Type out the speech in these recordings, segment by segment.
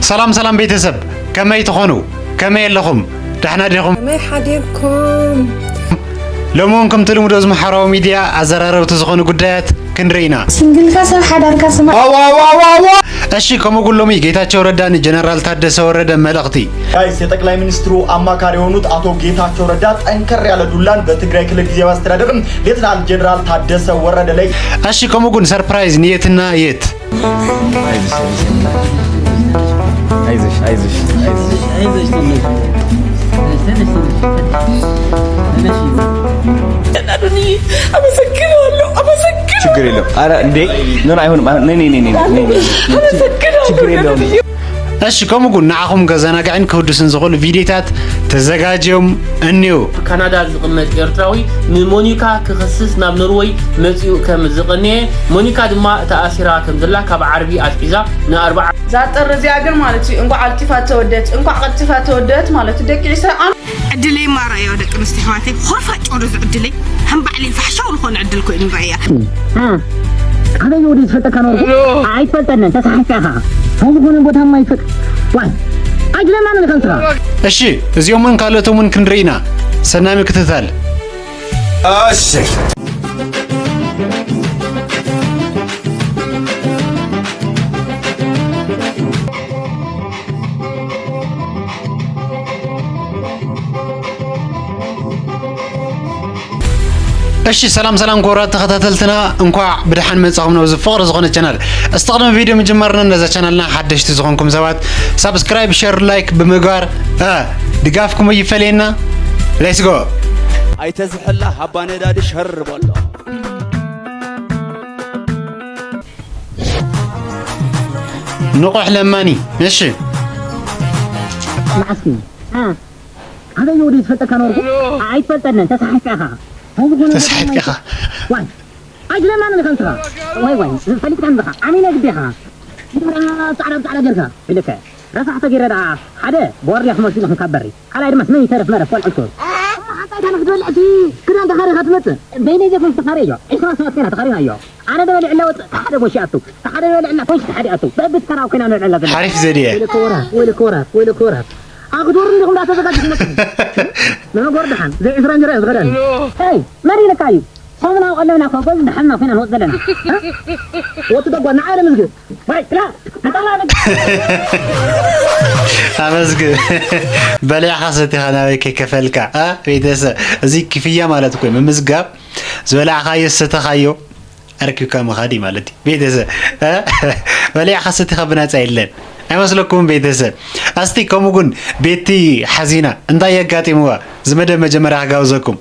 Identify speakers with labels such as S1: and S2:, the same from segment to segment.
S1: سلام سلام بيتسب كما يتخونوا كما يلخم دحنا ديكم
S2: كما يحديكم
S1: لمونكم تلمدوا زم حراو ميديا ازرارو تزخونوا قدايات كنرينا
S2: سنجل كاسم حدار كاسم
S1: እሺ ከመጉሎሚ ጌታቸው ረዳን ጀነራል ታደሰ ወረደ መልእክቲ
S3: ጋይስ የጠቅላይ ሚኒስትሩ አማካሪ የሆኑት አቶ ጌታቸው ረዳ ጠንከር ያለ ዱላን በትግራይ ክልል ጊዜያዊ አስተዳደር ሌተናል ጀነራል ታደሰ ወረደ ላይ
S1: እሺ ከመጉን ሰርፕራይዝ የትና የት አይዞሽ
S4: ችግር የለም አረ እንዴ ነው አይሆንም ነይ ችግር የለም
S1: እሺ ከመጉን ናኹም ገዘናጋዕን ከውድስን ዝኹል ቪዲዮታት ተዘጋጅዮም እንዩ
S5: ካናዳ ዝቅመጥ ኤርትራዊ ንሞኒካ ክኸስስ ናብ ኖርዌይ መጽኡ ከም ዝቕኔ ሞኒካ ድማ ተኣሲራ ከም ዘላ ካብ ዓርቢ ኣጥዒዛ ን40
S6: ዛጠር እዚያ ግን ማለት እዩ እንኳ ዓልቲፋ ተወደት እንኳ ቀጥፋ ተወደት ማለት ደቂ ሰዓን ዕድለይ ማራያ ደቂ ምስቲ ሕዋተይ ሆፋ ጮዶ ዝዕድለይ ሕምባዕሊ ፈሕሻው ልኾነ ዕድል ኮይኑ ራያ
S7: هذا يودي فتك أنا عايز فتنا تسحكها هذا يكون بوتها ما يفك واي أجل ما من خلصها
S1: እሺ እዚኦም ምን ካለቶም ምን ክንሪና ሰናሚ ክትታል
S4: እሺ
S1: እሺ ሰላም ሰላም ኮራት ተከታተልትና እንኳን ብድሓን መጻኹም ነው ዝፍቅር ዝኾነ ቻናል استخدم ቪዲዮ መጀመርና ነዛ ቻናልና ሓደሽቲ ዝኾንኩም ሰባት ሰብስክራይብ ሼር ላይክ ብምግባር ድጋፍኩም ይፈለየና ሌትስ ጎ
S4: አይተዝሕላ አባ ነዳዲ ሸርበሎ
S1: ንቑሕ ለማኒ እሺ
S7: معسكي هذا يودي فتك أنا عايز فتنا تسحكها
S1: تسحكها
S7: واي أجل ما من خلصها واي فليك عندها عمينا قديها تعرف جرها بدك رفعت جردا حدا بوري أحمد سيدنا مكبري على إدمس ما يتعرف مرة فوق الكل حطيت أنا خدول عتي كنا عند خارج خدمت بيني ذا في خارجه إيش ما سويت كنا تخارجها يو أنا دولي علا حدا وشياتو حدا دولي علا فوش حدا أتو بس كنا وكنا نعلا
S1: حريف زديه
S7: ويل كورة أقدر إنكم لا تزكوا ما بردحن زي إسرائيل جريء غدان هاي مري لك أيوب صومنا وقلنا فوق نحنا فينا نوصل لنا وتدقوا نعالم مسجد باي لا نطلع لك
S1: أمسك بلع خاصتي خنا ويك كفلك بيتس زي كيفية مالتكم ممسجاب زبلع خايس ستخايو أركب كم خادي مالتي بيتس بلع خاصتي خبنا تعيلن አይመስለኩም ቤተሰብ አስቲ ከሙጉን ቤቲ ሐዚና እንታይ ያጋጥሙዋ ዝመደ መጀመሪያ ጋውዘኩም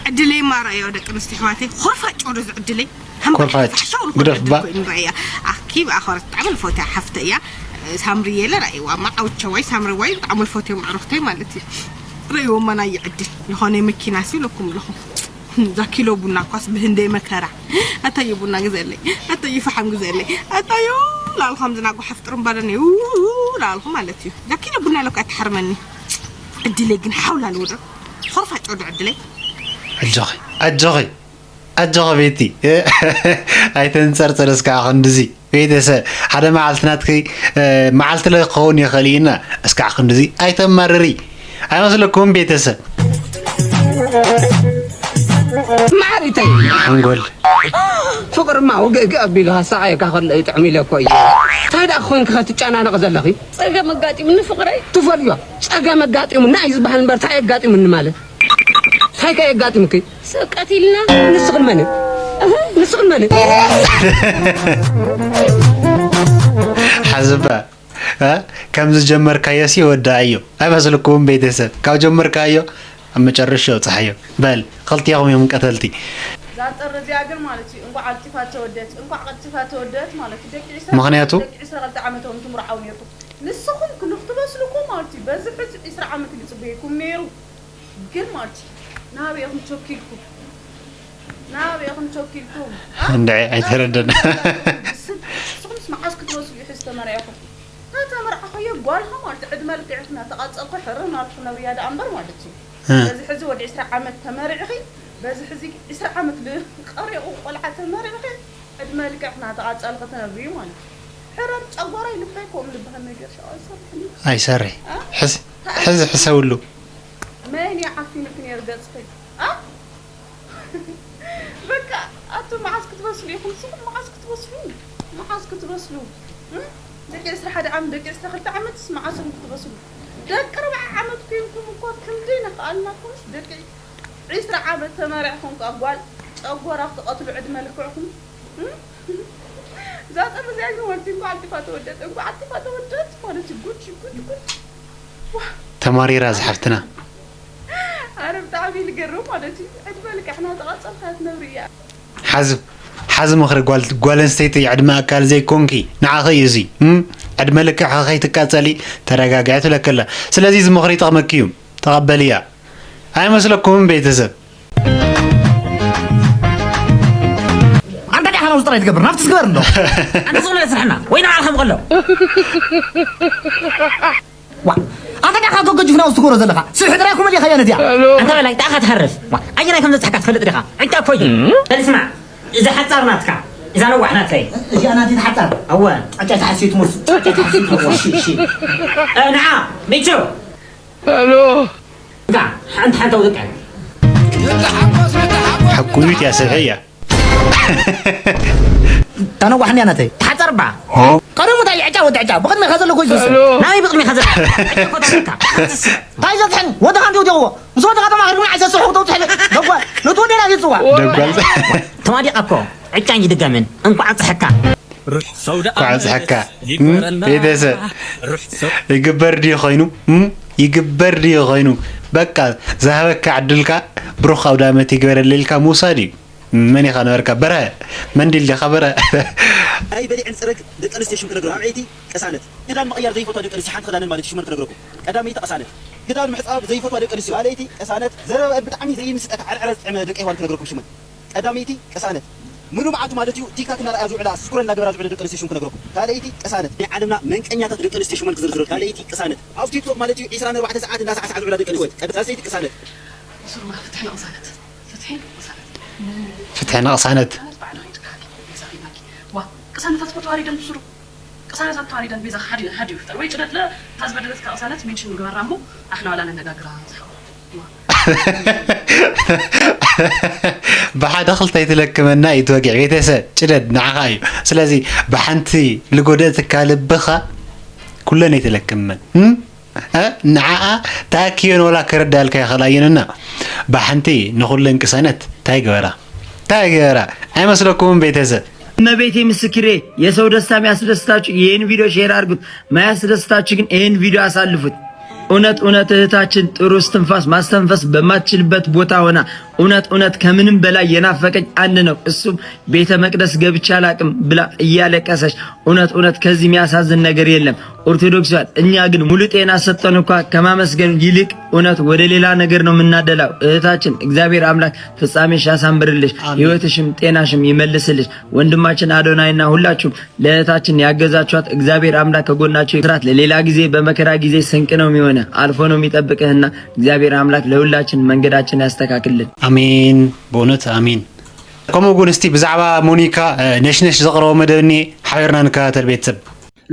S6: ዕድለይ ማራያ ደቂ ምስቲ ሕዋተይ ሆፋ ጮዶ ዝዕድለይ
S1: ኮርፋጭ ግደፍባ
S6: አኪብ አኸረት تعمل ፎቶ حفتያ ሳምሪ የለ ራይዋ ማዓውቸዋይ ሳምሪ ወይ تعمل ፎቶ ማዕሩፍተይ ማለት እዩ ራይዋ ማና ይዕድል የሆነ መኪና ሲልኩም ለኹም ዛኪሎ ቡና ኳስ በህንደ መከራ አታዩ ቡና ገዘለኝ አታዩ ፈሐም ገዘለኝ አታዩ ላልኩም ዝናቁ حፍጥሩም ባለኔ ላልኩም ማለት እዩ ዛኪሎ ቡና ለካ ተሐርመኒ ዕድለይ ግን حاول አልወደ ኸርፋ ጮዶ ዕድለይ
S1: أجغ بيتي أيتنصر ترسك أخندزي بيتس هذا معلتناتك معلت له قون يخلينا أسك أخندزي أيتمرري أي مثلكم بيتس
S7: معرتي
S1: نقول
S7: فقر ما هو قبل هالساعة كأخذ تعمل كويس هذا أخوين كهتجانا نقزل لقي
S6: صقا مقاطي من فقري
S7: تفريا صقا مقاطي من نايز بحال برتاي قاطي من ماله هاي كاي قاطي مكي
S6: سقاتيلنا
S7: نسخن منه
S1: حزبا كم زجمر كايسي وداعيو أي مثلكم بيتس كاو جمر كايو أما تشرشوا صحيح بل خلطي يوم قتلتي
S6: ዛጠር እዚያ ግን ማለት እዩ እንኳ ዓልቲፋ ተወደት ማለት እዩ ደቂ
S1: ምክንያቱ
S6: ደቂ 12 ዓመቶም ትምርዓው ነይሩ ንስኹም ክልኽትበስልኩም ማለት እዩ በዚ 20 ዓመት ልጽበይኩም ነይሩ ግን ማለት እዩ ናብየኹም ቾኪልኩም
S1: እንዴ አይተረደና
S6: ስኹም ስማዓስ ክትበስሉ ይሕዝ ተመርዓኹም ተመርዓኹ ይጓልኹ ማለት ዕድመ ልክዕትና ተቃጸልኩ ሕርም ናልኩ ነብያዳ ኣንበር ማለት እዩ በዚ ሕዚ ወዲ 20 ዓመት ተመርዒኺ بس حزق إسرع عمت له قرية وقلعة المرة بخير عندما لك إحنا تعال سألقة نبي مال حرر ጨጓራ ይልባይኮም ልባል ነገር ሻው
S1: አይሰሪ حز حسولو
S6: ماني عارفين فين يرقصتي بكا أنتو معاسك توصلوا يا خمسين معاسك توصلوا معاسك توصلوا دك يسرح هذا عام دك يسرح خلت عام تسمع عاسك توصلوا دك 4 عامات فيكم وقت كم دينا قالنا كمش دك عيسر عامات تمارعكم قبل أقوى رافض قتلوا عد ملكوعكم ذات أنا زي ما قلت لكم عاطفة ودت أقوى عاطفة ودت وأنا تقول
S1: تماري راز حفتنا
S6: عارف تعبي الجروم مالتي أجملك إحنا تغطى خات نورية
S1: حزم مخرج قال نستيتي عدم أكل زي كونكي نعخي يزي عدم لك حخي تكاتلي تراجعت لك لا سلازيز مخرج تغمكيوم تقبليها هاي مسلكم بيتزب
S7: أنت ده حنا وصلت قبر نفس قبر له أنا صور لسحنا وين عالهم قلوا أنت ده حنا توقف جفنا وسكور زلقة سوي حدراكم اللي خيانة ديا أنت ولا تأخذ تهرس أجي رايكم تحكي تخلط دقة أنت كويس اسمع إذا حتى تكع إذا نوحنا تلاقي إذا أنا دين حتى أول أنت تحسيت مس أنت تحسيت شيء نعم بيتشو ألو قاع أنت حتى وذكر
S1: حكوميت يا سبعية
S7: تنوحني أنا تي حتى 4 قالوا متى عجاب بقد ما خزر له كويس ناوي بقد ما خزر هاي زتحن وده عندي وجوه مصور ده ما هرمي عايز اسوق وتوت حلو دغوا لو تودي لا يسوا
S1: دغوا
S7: تمادي اكو عجاني دغمن انكو عصحكا
S8: روح سوداء
S1: قاعد حكا بيدس يقبر دي خينو يقبر دي خينو بقى ذهبك عدلك بروخ او دامتي غير الليلك موسادي من يخانو يركب بره منديل دي خبره
S9: اي بدي عن سرق دق انستيشن كنغرو عيتي قسانت قدام مقير زي فوتو دق انستيشن حان خدان مالتي شمن كنغرو قدامي تقسانت قدام محصاب زي فوتو دق انستيشن عليتي قسانت زرب بطعمي زي مسطك على طعمه دق ايوان كنغرو شمن قداميتي قسانت منو معاتو مالتي تيكاك نا رازو علا سكرنا غراز بده دق انستيشن كنغرو قاليتي قسانت يا عالمنا من قنياتا دق انستيشن من كزرزرو قاليتي قسانت او تيك توك مالتي 24 ساعات الناس ساعات علا دق انستيشن قداسيتي قسانت
S6: سرما فتحنا قسانت
S1: فتحنا قسانت
S6: قسانت تطواري دم سرو قسانت تطواري دم بيزا حدي يفتر وي جرت لا تازبدلت قسانت منشن غرامو احنا ولا ننغاغرا
S1: بحد دخلت يتلكمنا يتوقع بيتسا جدد نعاي سلازي بحنتي لقودت كالبخه كلنا يتلكمن نعا تاكيون ولا كردالك يا خلايننا بحنتي نقول لك سنت تايغرا اي مسلكم بيتسا
S10: ما بيتي مسكري የሰው ደስታ የሚያስደስታችሁ ይሄን ቪዲዮ ሼር አድርጉት ማያስደስታችሁ ግን ይሄን ቪዲዮ አሳልፉት እውነት እህታችን ጥሩ እስትንፋስ ማስተንፈስ በማትችልበት ቦታ ሆና እውነት ከምንም በላይ የናፈቀኝ አንድ ነው እሱም ቤተ መቅደስ ገብቻ አላቅም ብላ እያለቀሰች እውነት ከዚህ የሚያሳዝን ነገር የለም ኦርቶዶክሳን እኛ ግን ሙሉ ጤና ሰጠን እንኳን ከማመስገን ይልቅ እውነት ወደ ሌላ ነገር ነው የምናደላው እህታችን እግዚአብሔር አምላክ ፍጻሜሽ ያሳምርልሽ ህይወትሽም ጤናሽም ይመልስልሽ ወንድማችን አዶናይና ሁላችሁም ለእህታችን ያገዛችኋት እግዚአብሔር አምላክ ከጎናችሁ ይትራት ለሌላ ጊዜ በመከራ ጊዜ ስንቅ ነው የሚሆነ አልፎ ነው የሚጠብቅህና እግዚአብሔር አምላክ ለሁላችን መንገዳችን ያስተካክልልን
S1: አሜን በእውነት አሜን كما قول استي بزعبا مونيكا نشنش زقرو مدني حبرنا نكاتل بيتسب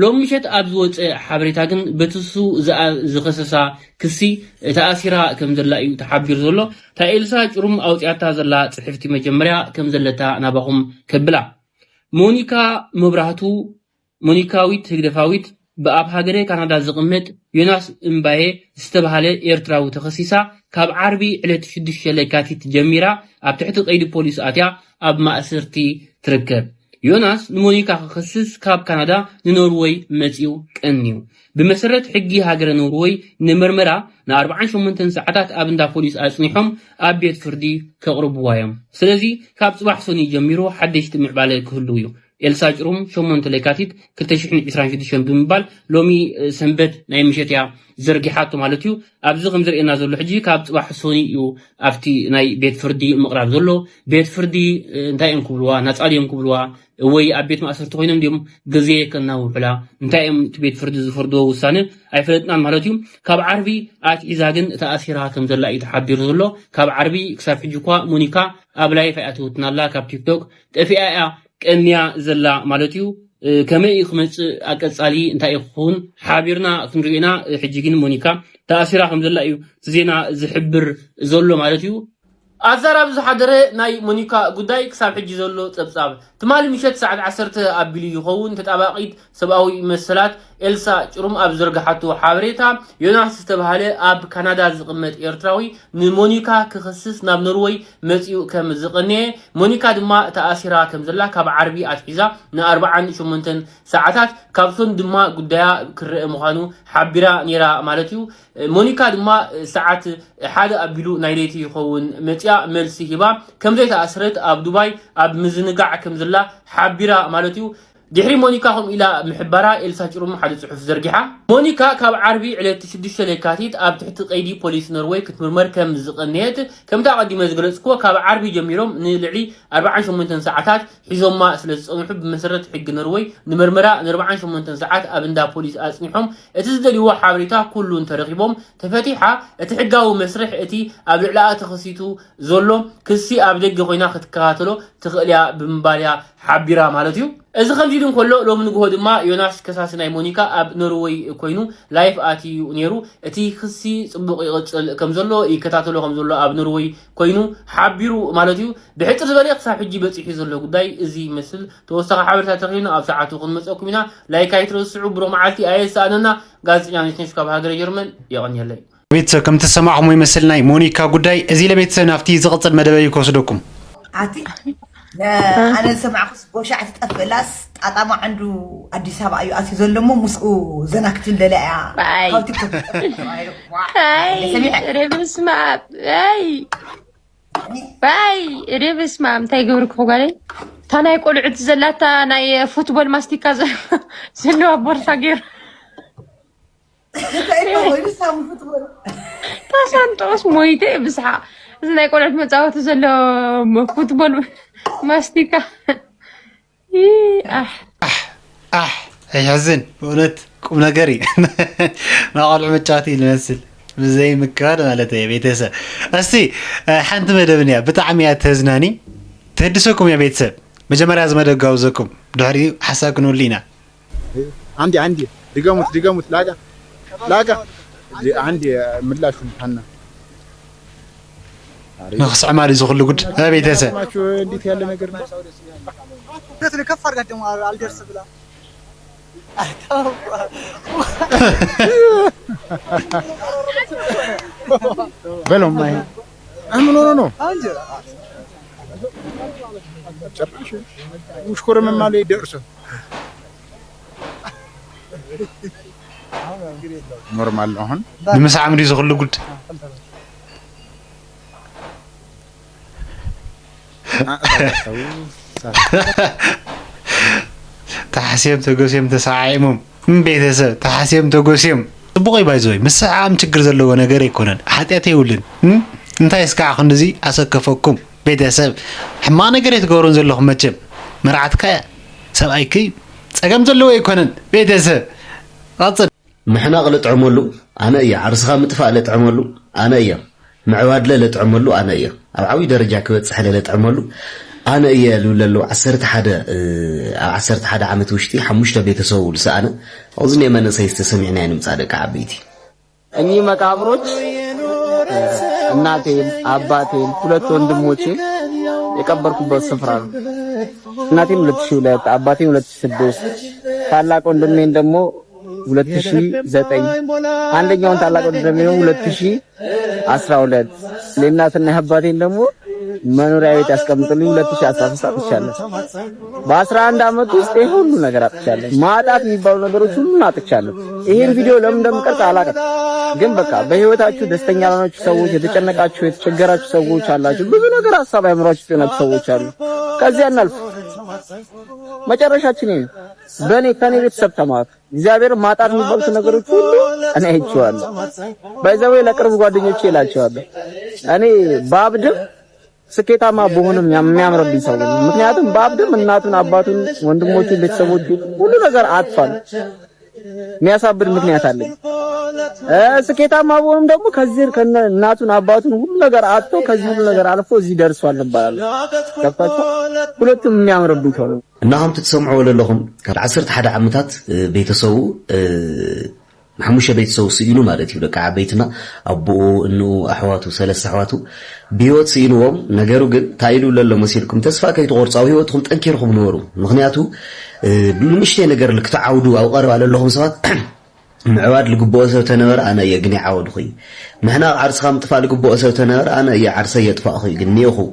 S5: لو مشت ابزوت حبريتا كن بتسو زخصصا كسي تاثيرا كم زلا تحبير زلو تا إلسا جروم اوطياتا زلا صحفتي مجمريا كم زلتا نابخم كبلا مونيكا مبراهتو مونيكاويت هجدفاويت باب هاجري كندا زقمت يوناس امباي استبهاله ايرتراو تخصيصا كاب عربي علت شدش لكاتيت جميرا اب تحت قيد بوليس اتيا اب ماسرتي تركب يوناس نمونيكا خصص كاب كندا نوروي متيو قنيو بمسرت حقي هاجر نوروي نمرمرا نا 48 ساعات ابندا بوليس اصنيحهم اب بيت فردي كقربوايم سلازي كاب صباح سوني جميرو حدش تمعباله كلويو إلسا جروم شمون تلكاتيت كلتشحن إسرائيل شديشن بمبال لومي سنبت نايم مشيتيا زرقي حاتو مالتيو أبزغم زرقي نازل لحجي كاب صباح حسوني يو أفتي ناي بيت فردي مقراب زلو بيت فردي نتايم كبلوا نتاليم كبلوا وي أبيت ما أسرت خوينم ديم غزيه كناو بلا نتايم تبيت فردي زفردو وسانه أي فلتنا مالتيو كاب عربي آت إزاقن تأثيرها كم زلا يتحبير زلو كاب عربي كساف حجوكوا مونيكا أبلاي فأتو تنالا كاب تيك توك تفئة كنيا زلا مالتيو كمي خمس أكتصالي أنت يخون حابرنا خنرينا حجيجين مونيكا تأثيرها خمس الله يو زينا زحبر زولو مالتيو أزارب زحدره ناي مونيكا قداي كسام حجي زولو تبصاب تمالي مشت ساعة عسرت أبلي يخون تتابعيد سباوي مسلات إلسا جرم أب زرقحتو حابريتا يوناس استبهاله أب كندا زقمت إيرتراوي مونيكا كخصص ناب نروي متيو كم زقنيه مونيكا دما تأثيرها كم زلا كاب عربي أتحيزا نا 48 ساعات كابسون دما قدايا كر مخانو حابرا نيرا مالتيو مونيكا دما ساعات حدا أبلو نايليتي يخون متيا ملسي هبا كم زي تأثرت أب دبي أب مزنقع كم زلا حابرا مالتيو دحري مونيكا هم إلى محبرة إلسا جرم حدث صحف زرقحة مونيكا كاب عربي على تشدش لكاتيت أب تحت قيدي بوليس نروي كتمرمر كم زقنيت كم تاقدي مزقرسكو كاب عربي جميلهم نلعي 48 ساعات حيزهم ما أسلس نحب مسرة حق نروي نمرمرة 48 ساعات أبندا بوليس أسنحهم اتزدل هو حابريتا كلون ترغيبهم تفتيحة اتحقاو مسرح اتي أبعلاء تخصيتو زولو كسي أبدق غينا ختكاتلو تغليا بمباليا حابيرا مالتيو إذا خمسيدون كله لو من جهود ما يوناس كساسنا مونيكا أب نروي كوينو لايف آتي ونيرو أتي خسي صبغ كم زلوا يكتاتلو كم زلوا أب نروي كوينو حابيرو مالتيو بحيث الزبالة صاحب جيبت يحزلوا قداي إزي مثل توسع حابر تاترينا أب ساعاتو خدمة أكمنا لايك هيترو الصعوب رمعاتي أي سألنا قاز يعني نشكا بهاجر جرمن يغني هلاي
S1: بيتسو كم تسمعهم يمثلنا مونيكا قداي إزي لبيتسو نفتي زغط المدبي كوسدوكم
S8: عتي أنا سمع خص وشعت تقفلاس أطعم عنده أديسها بأيو أسي زلمو مسقو زناكت الليلة
S2: باي باي ريبس ما باي ريبس ما متى يقولك خوغالي تانا يقول عد زلاتا ناي فوتبول ماستيكا زلوا بورصة غير تاسانتوس مويتي بصحة زنا يقول عد متعوت زلوا فوتبول ماستيكا
S1: يحزن بقولت قم نجري ما قال متشاتي الممثل زي مكان مالته بيتسا أستي حنت مدبنيا بتعمية تزناني تهدسوكم يا بيتسا مجمع لازم أدقاوزكم دهري حساكنوا لينا
S11: عندي دقامت لاقا عندي ملاش حنا
S1: نخص عمالي زغل قد ها بيتسا
S11: ما شو ديت يلا نقرنا
S12: قلت كفر قدم على الدرس بلا
S11: بلهم ما هي نو وشكر من مالي درسه نورمال هون
S1: بمس عمري زغل قد تحسيم تقوسيم تساعيمم من بيتسا تحسيم تقوسيم بقي بايزوي مساعة متشكر زلو ونقر يكونن حتى يولن انتا يسكع خندزي أسكفكم بيتسا حما نقر يتقورون زلو خمتشم مرعتك سبعيكي سأقام زلو يكونن بيتسا غطن
S13: محنا غلط عملو أنا إيا عرسها متفائلة عملو أنا إيا معواد ليلة عملو أنا إيا أبعوي درجة كويت سحلة ليلة عملو أنا إيا لولو عسرت حدا عمت وشتي حموشتا بيتسوو لسأنا أظني ما نسيست سمعنا يعني مصادق عبيتي
S14: أني مكابروت እናቴን አባቴን ሁለት ወንድሞቼ የቀበርኩበት ስፍራ ነው። እናቴን 2002 አባቴን 2006 ታላቅ ወንድሜን ደግሞ 2009 አንደኛውን ታላቅ ወንድሜን 2012 ለእናትና አባቴን ደግሞ መኖሪያ ቤት ያስቀምጡልኝ 2013 አጥቻለሁ። በ11 አመት ውስጥ ይሄ ሁሉ ነገር አጥቻለሁ። ማጣት የሚባሉ ነገሮች ሁሉ አጥቻለሁ። ይሄን ቪዲዮ ለምን እንደምቀርጽ አላውቅም፣ ግን በቃ በህይወታችሁ ደስተኛ ያልሆናችሁ ሰዎች፣ የተጨነቃችሁ የተቸገራችሁ ሰዎች አላችሁ። ብዙ ነገር ሐሳብ አይምሯችሁ የሆናችሁ ሰዎች አሉ። ከዚያ እናልፍ። መጨረሻችን ይሄ በእኔ ከኔ ቤተሰብ ተማሩ። እግዚአብሔር ማጣት የሚባሉት ነገሮች ሁሉ እኔ አይቼዋለሁ። ባይዘው ለቅርብ ጓደኞቼ እላቸዋለሁ እኔ ባብድም ስኬታማ በሆነም የሚያምርብኝ ሰው ነው። ምክንያቱም ባብድም እናቱን አባቱን ወንድሞቹን ቤተሰቦቹን ሁሉ ነገር አጥቷል። የሚያሳብድ ምክንያት አለኝ። ስኬታማ ቢሆንም ደግሞ ከዚህ ከእናቱን አባቱን ሁሉ ነገር አጥቶ ከዚህ ሁሉ ነገር አልፎ እዚህ ደርሷል እንባላለን። ከፈታ ሁለቱም የሚያምርብኝ ነው
S13: እና አሁን ትሰምዑ ለለኹም ካብ 11 ዓመታት ቤተሰቡ محموش بيت سو سيلو مالتي لك عبيتنا أبو إنه أحواته ثلاث أحواته بيوت سيلوهم نجارو جد تايلو للا مسيركم تسفى كي تغور صاوي وتهم تأكيرهم نورو مغنياتو مشتي نجار لك تعودوا أو قروا على اللهم صوت معواد لقبوسة وتنور أنا يجني عود خي مهنا عرس خام طفال لقبوسة وتنور أنا يا عرسية يطفأ خي جنيه خو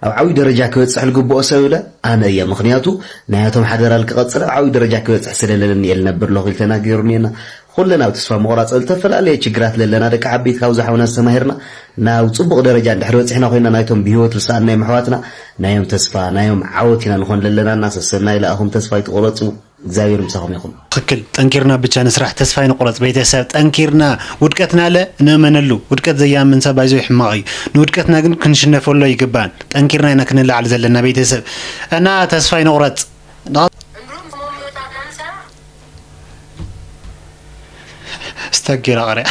S13: أو عود درجة كويس على لقبوسة ولا أنا يا مغنياتو نهايتهم حضر القصر عود درجة كويس حسنا لنا يلنبر لغي تناجرني أنا كلنا وتسفى مغرات التفل عليه شجرات لنا دك عبيت خوزة حونا سماهرنا ناو تصبغ درجات نحروت إحنا خوينا نايتهم بيوت رسالة نايم حواتنا نايم تسفى نايم عوتنا نخون لنا الناس السنة إلى أهم تسفى يتغلطوا زاوير مساهم يقول
S1: خكل تنكرنا بتشان سرح تسفى نقرط بيت سبت تنكرنا ودكتنا لا نمنلو ودكت زيان من سبع زوج حماقي ودكتنا كنش نفولو يقبان تنكرنا هنا كنا على زلنا بيت سب أنا تسفى نقرط استقر أقرأ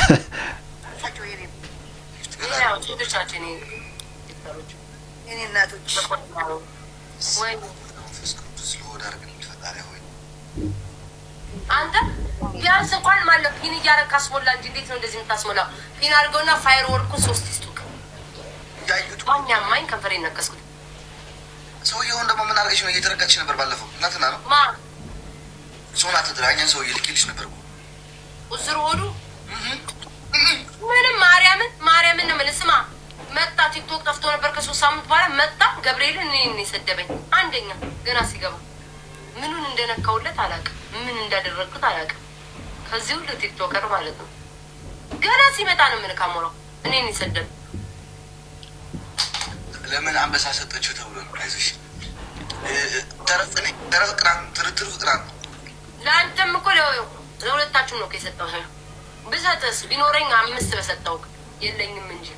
S2: أنت ቢያንስ እንኳን ማለት ፒን እያረክ አስሞላ እንጂ እንዴት ነው እንደዚህ የምታስሞላው? ፒን አድርገውና ፋየር ወርኩ 3 ስቱክ ያዩት ማኛማኝ ከንፈሬ ነቀስኩት።
S15: ሰውዬው ደግሞ ምን አርገሽ ነው እየተረጋች ነበር ባለፈው? እናትና ነው
S2: ማ
S15: ሶናት ተድራኛን ሰውዬ ልክልሽ ነበር እኮ
S2: ወዝሩ ሆዱ ምንም ማርያምን ነው መልስማ መጣ ቲክቶክ ጠፍቶ ነበር ከ3 ሳምንት በኋላ መጣ ገብርኤል እኔን ይሰደበኝ አንደኛ ገና ሲገባ ምኑን እንደነካውለት አላውቅም ምን እንዳደረግኩት አላውቅም ከዚህ ሁሉ ቲክቶከር ማለት ነው ገና ሲመጣ ነው ምን ካሞራው እኔን ይሰደብ
S15: ለምን አንበሳ ሰጠችው ተብሎ ነው አይዞሽ ተረፍቅራን ትርትርፍቅራን
S2: ለአንተም እኮ ለሁለታችሁ ነው ከሰጠው ሰው ብሰጥስ ቢኖረኝ 5 በሰጠው የለኝም እንጂ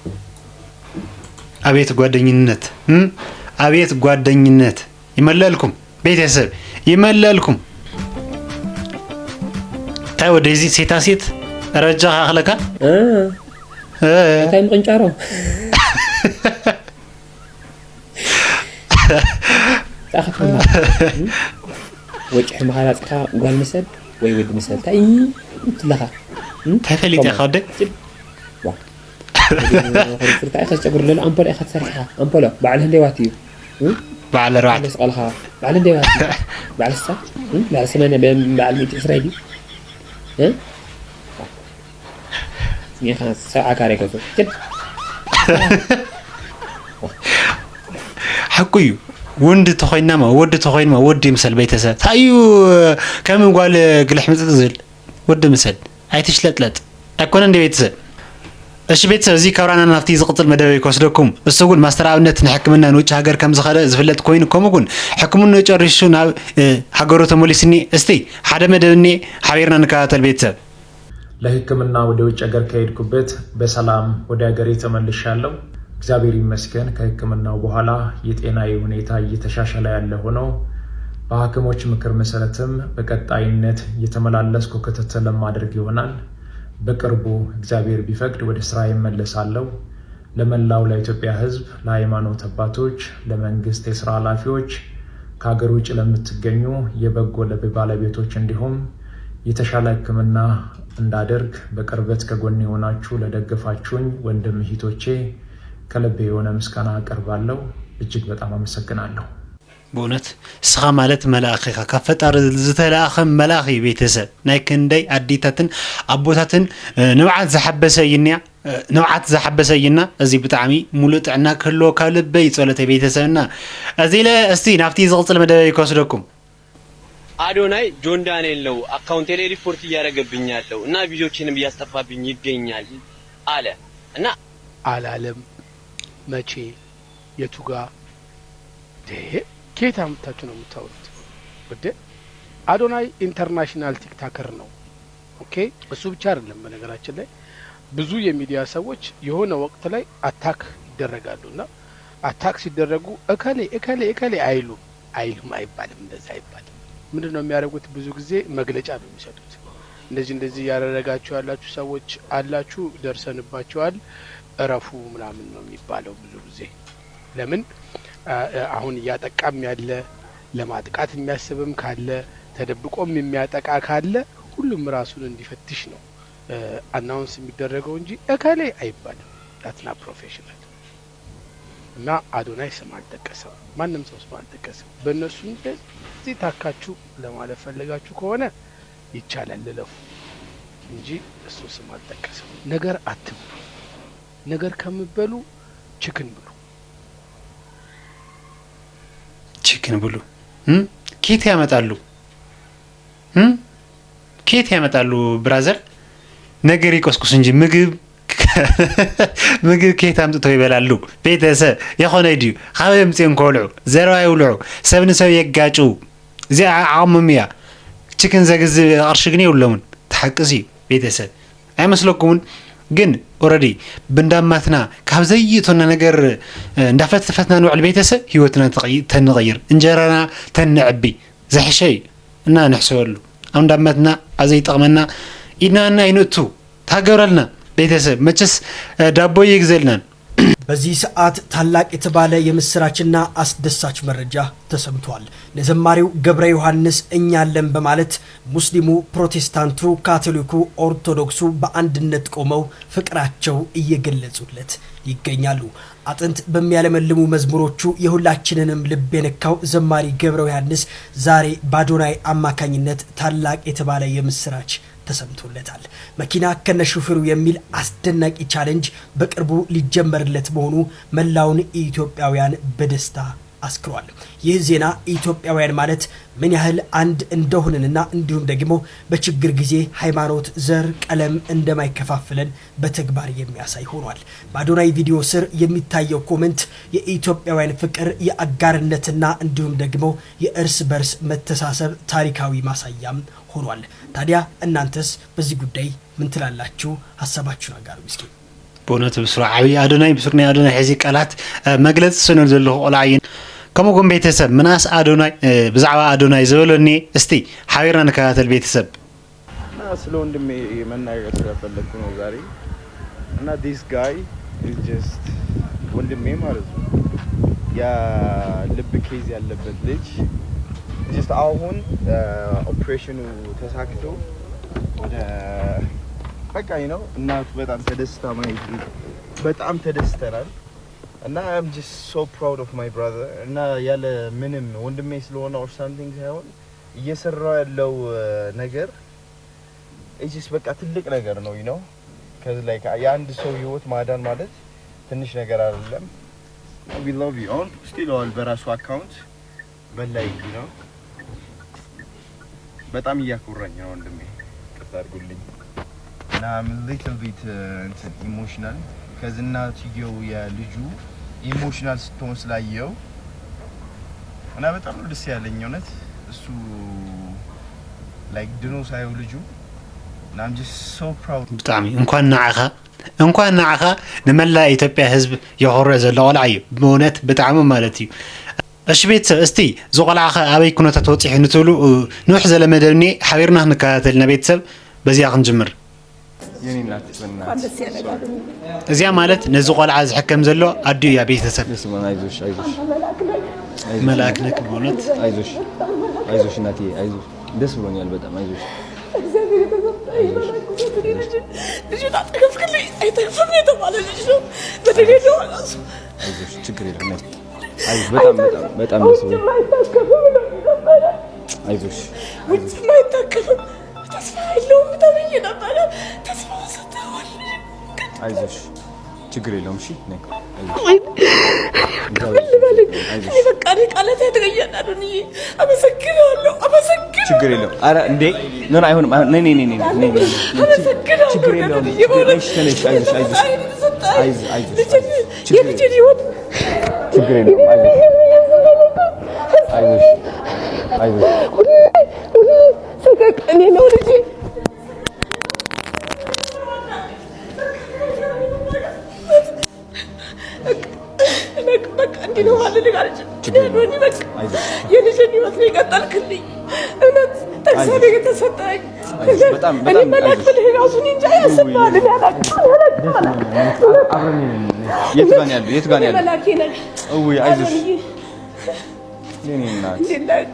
S2: አቤት ጓደኝነት ይመለልኩም ቤተሰብ ይመለልኩም ታይ ወደዚህ ሴታ ሴት ረጃ አخلካ
S5: ታይም ቅንጫሮ ታኸፈና ወጭ ማራጽካ ጓል መሰል ወይ ወድ መሰል ታይ ትለኻ
S1: ተፈልጥ ያخደ
S5: ዋ ታይ ተጨግር ለለ አምፖል እخ ተሰርሓ አምፖል ባዓል ህንደዋትዩ
S1: بعد الرعد
S5: قالها بعد الدواء بعد الساعة بعد سمانة بعد 100 إسرائيلي يا خلاص ساعة كاريكا كده
S1: حكيو وند تخينا ما ود مثل بيتسا تايو كم قال قلح متزل ود مثل هاي تشلتلت اكون عندي بيتسا اش بيتسا زي كورانا نفتي زقطل مدوي كوسدكم السوق ماستراونت نحكمنا نوج هاجر كم زخله زفلت كوين كومغون حكمنا يጨርሹ ናብ ሀገሩ ተሞሊስኒ እስቲ ሓደ መደብኒ ሓቢርና ንከታተል ቤተሰብ
S16: ለህክምና ወደ ውጭ ሀገር ከሄድኩበት በሰላም ወደ ሀገሬ ተመልሻለሁ እግዚአብሔር ይመስገን ከህክምናው በኋላ የጤናዬ ሁኔታ እየተሻሻለ ያለ ሆኖ በሐኪሞች ምክር መሰረትም በቀጣይነት የተመላለስኩ ክትትል ለማድረግ ይሆናል በቅርቡ እግዚአብሔር ቢፈቅድ ወደ ስራ ይመለሳለሁ ለመላው ለኢትዮጵያ ህዝብ ለሃይማኖት አባቶች ለመንግስት የሥራ ኃላፊዎች ከሀገር ውጭ ለምትገኙ የበጎ ልብ ባለቤቶች እንዲሁም የተሻለ ህክምና እንዳደርግ በቅርበት ከጎን ሆናችሁ ለደገፋችሁኝ ወንድም እህቶቼ ከልቤ የሆነ ምስጋና አቀርባለሁ እጅግ በጣም አመሰግናለሁ
S1: بونت سخا مالت ملاخي كفتر زتلاخم ملاخي بيتسب نايكندي اديتاتن ابوتاتن نوعات زحبسينا ازي بتعمي مولطعنا كلو كلبي صلته بيتسبنا ازي لا استي نافتي زغصل مدبي يكوسدكم
S17: አዶናይ ጆን ዳንኤል ነው አካውንቴ ላይ ሪፖርት ያረገብኛለሁ እና ቪዲዮዎችንም ያስጠፋብኝ ይገኛል አለ እና
S18: አላለም መቼ የቱጋ ኬታ አምጣችሁ ነው የምታወሩት ወደ አዶናይ ኢንተርናሽናል ቲክቶከር ነው ኦኬ እሱ ብቻ አይደለም በነገራችን ላይ ብዙ የሚዲያ ሰዎች የሆነ ወቅት ላይ አታክ ይደረጋሉና አታክ ሲደረጉ እከሌ አይሉም አይባልም እንደዛ አይባልም ምንድነው የሚያደርጉት ብዙ ጊዜ መግለጫ ነው የሚሰጡት እንደዚህ ያደረጋችሁ ያላችሁ ሰዎች አላችሁ ደርሰንባችኋል እረፉ ምናምን ነው የሚባለው ብዙ ጊዜ ለምን አሁን ያጠቃም ያለ ለማጥቃት የሚያስብም ካለ ተደብቆም የሚያጠቃ ካለ ሁሉም ራሱን እንዲፈትሽ ነው አናውንስ የሚደረገው እንጂ እከሌ አይባልም that's not professional እና አዶናይ ስም አልጠቀሰም ማንንም ሰው ስም አልጠቀሰም በእነሱ እንደዚህ ታካችሁ ለማለት ፈልጋችሁ ከሆነ ይቻላል ለለፉ እንጂ እሱ ስም አልጠቀሰም ነገር አትብሉ ነገር ከምበሉ ቺክን ብሉ ኬት ያመጣሉ ብራዘር ነገር ይቆስቁስ እንጂ ምግብ ኬት አምጥተው ይበላሉ ቤተሰብ የሆነ ዲዩ ኻበም ጽን ኮልዑ ዘራው ይውልዑ ሰብን ሰብ የጋጩ እዚ ዓመምያ ቺክን ዘግዝ ቅርሽ ግን ይውለውን ተሐቅሲ ቤተሰብ አይመስለኩምን ግን ኦሬዲ ብንዳማትና ካብ ዘይቶና ነገር እንዳፈትፈትና ንውዕል ቤተሰብ ህይወትና ተንቀይር እንጀራና ተንዕቢ ዘሕሸይ እና ንሕሰበሉ እንዳማትና አዘይ ጠቅመና ኢናና አይነቱ ታገረልና ቤተሰብ መቸስ ዳቦ ይግዘልና
S19: በዚህ ሰዓት ታላቅ የተባለ የምስራችና አስደሳች መረጃ ተሰምቷል። ለዘማሪው ገብረ ዮሐንስ እኛለን በማለት ሙስሊሙ፣ ፕሮቴስታንቱ፣ ካቶሊኩ፣ ኦርቶዶክሱ በአንድነት ቆመው ፍቅራቸው እየገለጹለት ይገኛሉ። አጥንት በሚያለመልሙ መዝሙሮቹ የሁላችንንም ልብ የነካው ዘማሪ ገብረ ዮሐንስ ዛሬ በአዶናይ አማካኝነት ታላቅ የተባለ የምስራች ተሰምቶለታል። መኪና ከነሹፌሩ የሚል አስደናቂ ቻሌንጅ በቅርቡ ሊጀመርለት መሆኑ መላውን ኢትዮጵያውያን በደስታ አስክሯል። ይህ ዜና ኢትዮጵያውያን ማለት ምን ያህል አንድ እንደሆነና እንዲሁም ደግሞ በችግር ጊዜ ሃይማኖት፣ ዘር፣ ቀለም እንደማይከፋፍለን በተግባር የሚያሳይ ሆኗል። በአዶናይ ቪዲዮ ስር የሚታየው ኮሜንት የኢትዮጵያውያን ፍቅር፣ የአጋርነትና እንዲሁም ደግሞ የእርስ በርስ መተሳሰብ ታሪካዊ ማሳያም ሆኗል። ታዲያ እናንተስ በዚህ ጉዳይ ምን ትላላችሁ? ሐሳባችሁን አጋሩ እስኪ።
S1: በእውነት ብስሩ ዓብይ አዶናይ ብስሩና አዶናይ ሕዚ ቃላት መግለጽ ስንል ዘለዎ ቆልዓይን ከምኡውን ቤተሰብ ምናስ አዶናይ ብዛዕባ አዶናይ ዝበሎኒ እስቲ ሓቢርና ንከታተል ቤተሰብ።
S11: ስለ ወንድሜ መናገር ስለፈለግኩ ነው ዛሬ እና ዲስ ጋይ ኢዝ ጀስት ወንድሜ ማለት ነው ያ ልብ ኬዝ ያለበት ልጅ ጀስት አሁን ኦፕሬሽኑ ተሳክቶ ወደ በቃ ነው እናቱ በጣም ተደስታ ማየት በጣም ተደስተናል እና I'm just so proud of my brother እና ያለ ምንም ወንድሜ ስለሆነ or something ሳይሆን እየሰራው ያለው ነገር it's just በቃ ትልቅ ነገር ነው you know cuz like የአንድ ሰው ህይወት ማዳን ማለት ትንሽ ነገር አይደለም we love you all still all በራሱ አካውንት በላይ you know በጣም እያኮራኝ ነው ወንድሜ ቅርታ አድርጉልኝ እና I'm a little bit emotional cuz እናትየው የልጁ ኢሞሽናል ስትሆን ስላየው እና በጣም ደስ ያለኝ እውነት እሱ like ድኖ ሳይው ልጁ እና I'm just so proud
S1: በጣም እንኳን ናዓኻ ንመላ ኢትዮጵያ ህዝብ የሆረ ዘሎ ቆልዓዩ በእውነት በጣም ማለት እዩ። እሺ ቤተሰብ እስቲ ዝቆልዓኸ አበይ ኩነታት ወፂሕ እንትብሉ ንውሕ ዘለመደብኒ ሓቢርና ክንከታተልና ቤተሰብ በዚያ ክንጅምር። እዚያ ማለት ነዚ ቆልዓ ዝሕከም ዘሎ ኣዲኡ እያ ቤተሰብ መልአክ ነክ በእውነት
S4: አይዞሽ እናቴ አይዞሽ ደስ ብሎኛል በጣም አይዞሽ ልጅ ታጠቅፍልኝ አይተርፍም የተባለ ልጅ ነው በደገ አይዞሽ ችግር የለም አይዞሽ በጣም ደስ ብሎኛል አይዞሽ ውጭ ማይታከፍም ተስፋ የለውም ተብዬ ነበረ ተስፋ ሰጥተዋል አይዞሽ ችግር የለውም እሺ ነይ አይዞሽ በቃ ቃላት ያተገኛናሉኝ አመሰግናለሁ ችግር የለውም ኧረ እንዴ ምን አይሆንም ነይ ችግር የለውም ነሽ አይዞሽ ችግር የለውም አይዞሽ ሰቀቀኔ ነው ልጅ በቃ እንዲህ ነው ማለት ልጋልጭ ችግሩን በቃ የልጅን ህይወት ነው የቀጠልክልኝ እውነት ተግሳሪ የተሰጠኝ
S11: በጣም
S4: እኔ መላክልህ ራሱን እንጃ ያስባል
S11: የት ጋር ያለው የት ጋር ያለው
S4: መላኬ ነህ
S11: እውይ አይዞሽ የኔ እናት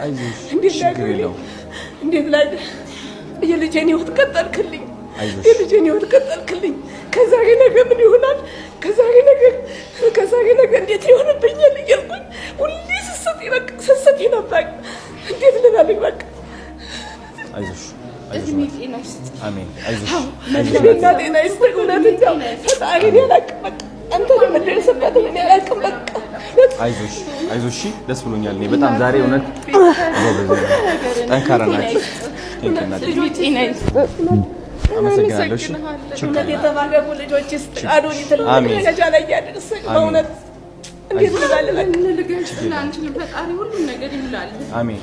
S11: አይዞሽ ችግር የለውም
S4: እንዴት ላይ የልጄን ህይወት ቀጠልክልኝ የልጄን ህይወት ቀጠልክልኝ ከዛሬ ነገ ምን ይሆናል ከዛሬ ነገ እንዴት ይሆንብኛል እያልኩኝ ሁሌ ስሰት ነበር እንዴት ልናልኝ በቃ
S11: አይዞሽ
S4: አሜን አይዞሽ ለእኔና ጤና ይስጥህ እውነት እንደው ፈጣሪን ያላቅም በቃ አንተ ለምደርስበት ምን ያላቅም በቃ
S11: አይዞሽ ደስ ብሎኛል እኔ በጣም ዛሬ እውነት ጠንካራ ናችሁ ጤና ይስጥህ አመሰግናለሁ እሺ
S4: እውነት የተባረኩ ልጆች ይስጥህ አዶኒ ትልቅ ደረጃ ላይ ያደርሰህ በእውነት እንዴት ልባል በቃ
S6: አንቺን ፈጣሪ ሁሉም ነገር ይሙላል
S11: አሜን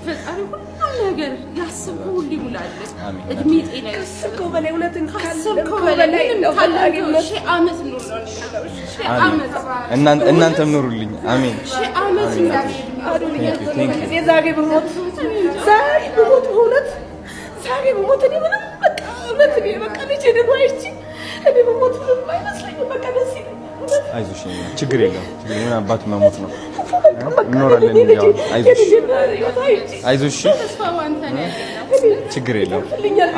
S6: ፈጣሪ ሁሉም ነገር ያስበው ሁሉ ይሙላል እድሜ ጤና
S4: ይስጥህ በላይ እውነትን
S6: ካሰብከው በላይ ነው ፈጣሪ ሺህ ዓመት ኑር ነው
S11: እናንተም ኑሩልኝ አሜን
S6: ሺህ ዓመት
S4: አዶኒ ዛሬ በሞት ዛሬ በሞት እኔ ምንም በቃ እውነት እኔ በቃ ልጄ ደግሞ አይቼ እኔ በሞት ምንም አይመስለኝም በቃ ደስ ይለኛል
S11: አይዞሽ ችግር የለም ምን አባቱ መሞት ነው እንኖራለን ያው አይዞሽ ችግር የለም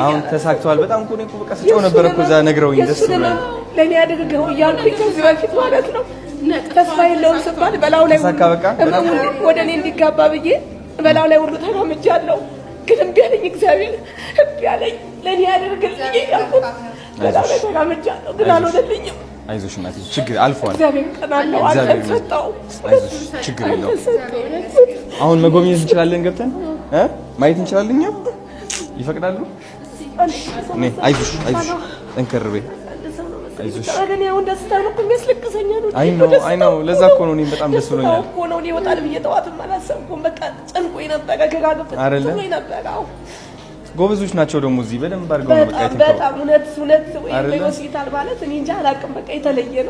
S11: አሁን ተሳክቷል በጣም እኮ ነው በቃ ስጨው ነበር እኮ እዛ ነግረውኝ ደስ ብሎኝ
S4: ለኔ አድርገው እያልኩኝ ከዚህ በፊት ማለት ነው ተስፋ የለውም ስባል በላው ላይ ወደ እኔ እንዲጋባ ብዬ በላው ላይ ሁሉ ተራምጃለሁ ግን እምቢ አለኝ እግዚአብሔር እምቢ አለኝ ለኔ ያደርግልኝ እያልኩት በላው ላይ ተራምጃለሁ ግን አልሆነልኝም
S11: አይዞሽ እናቴ ችግር አልፏል
S4: እግዚአብሔር ሰጠው
S11: አይዞሽ ችግር የለውም አሁን መጎብኘት እንችላለን ገብተን ማየት እንችላለን እኛ ይፈቅዳሉ አይዞሽ ጠንከር በይ አይዞሽ
S4: አገኔ አሁን ደስታ ነው የሚያስለቅሰኝ ነው
S11: አይ ነው ለዛ እኮ ነው እኔ በጣም ደስ ብሎኛል
S4: እኮ ነው እኔ ወጣል ብዬ ጠዋትም አላሰብኩም በቃ ጨንቆኝ ነበር ከጋገብት ጨንቆኝ ነበር አዎ
S11: ጎበዞች ናቸው ደግሞ እዚህ በደንብ አድርገው ነው በቃ
S4: በጣም እውነት ወይ ሆስፒታል ማለት እኔ እንጃ አላውቅም በቃ የተለየ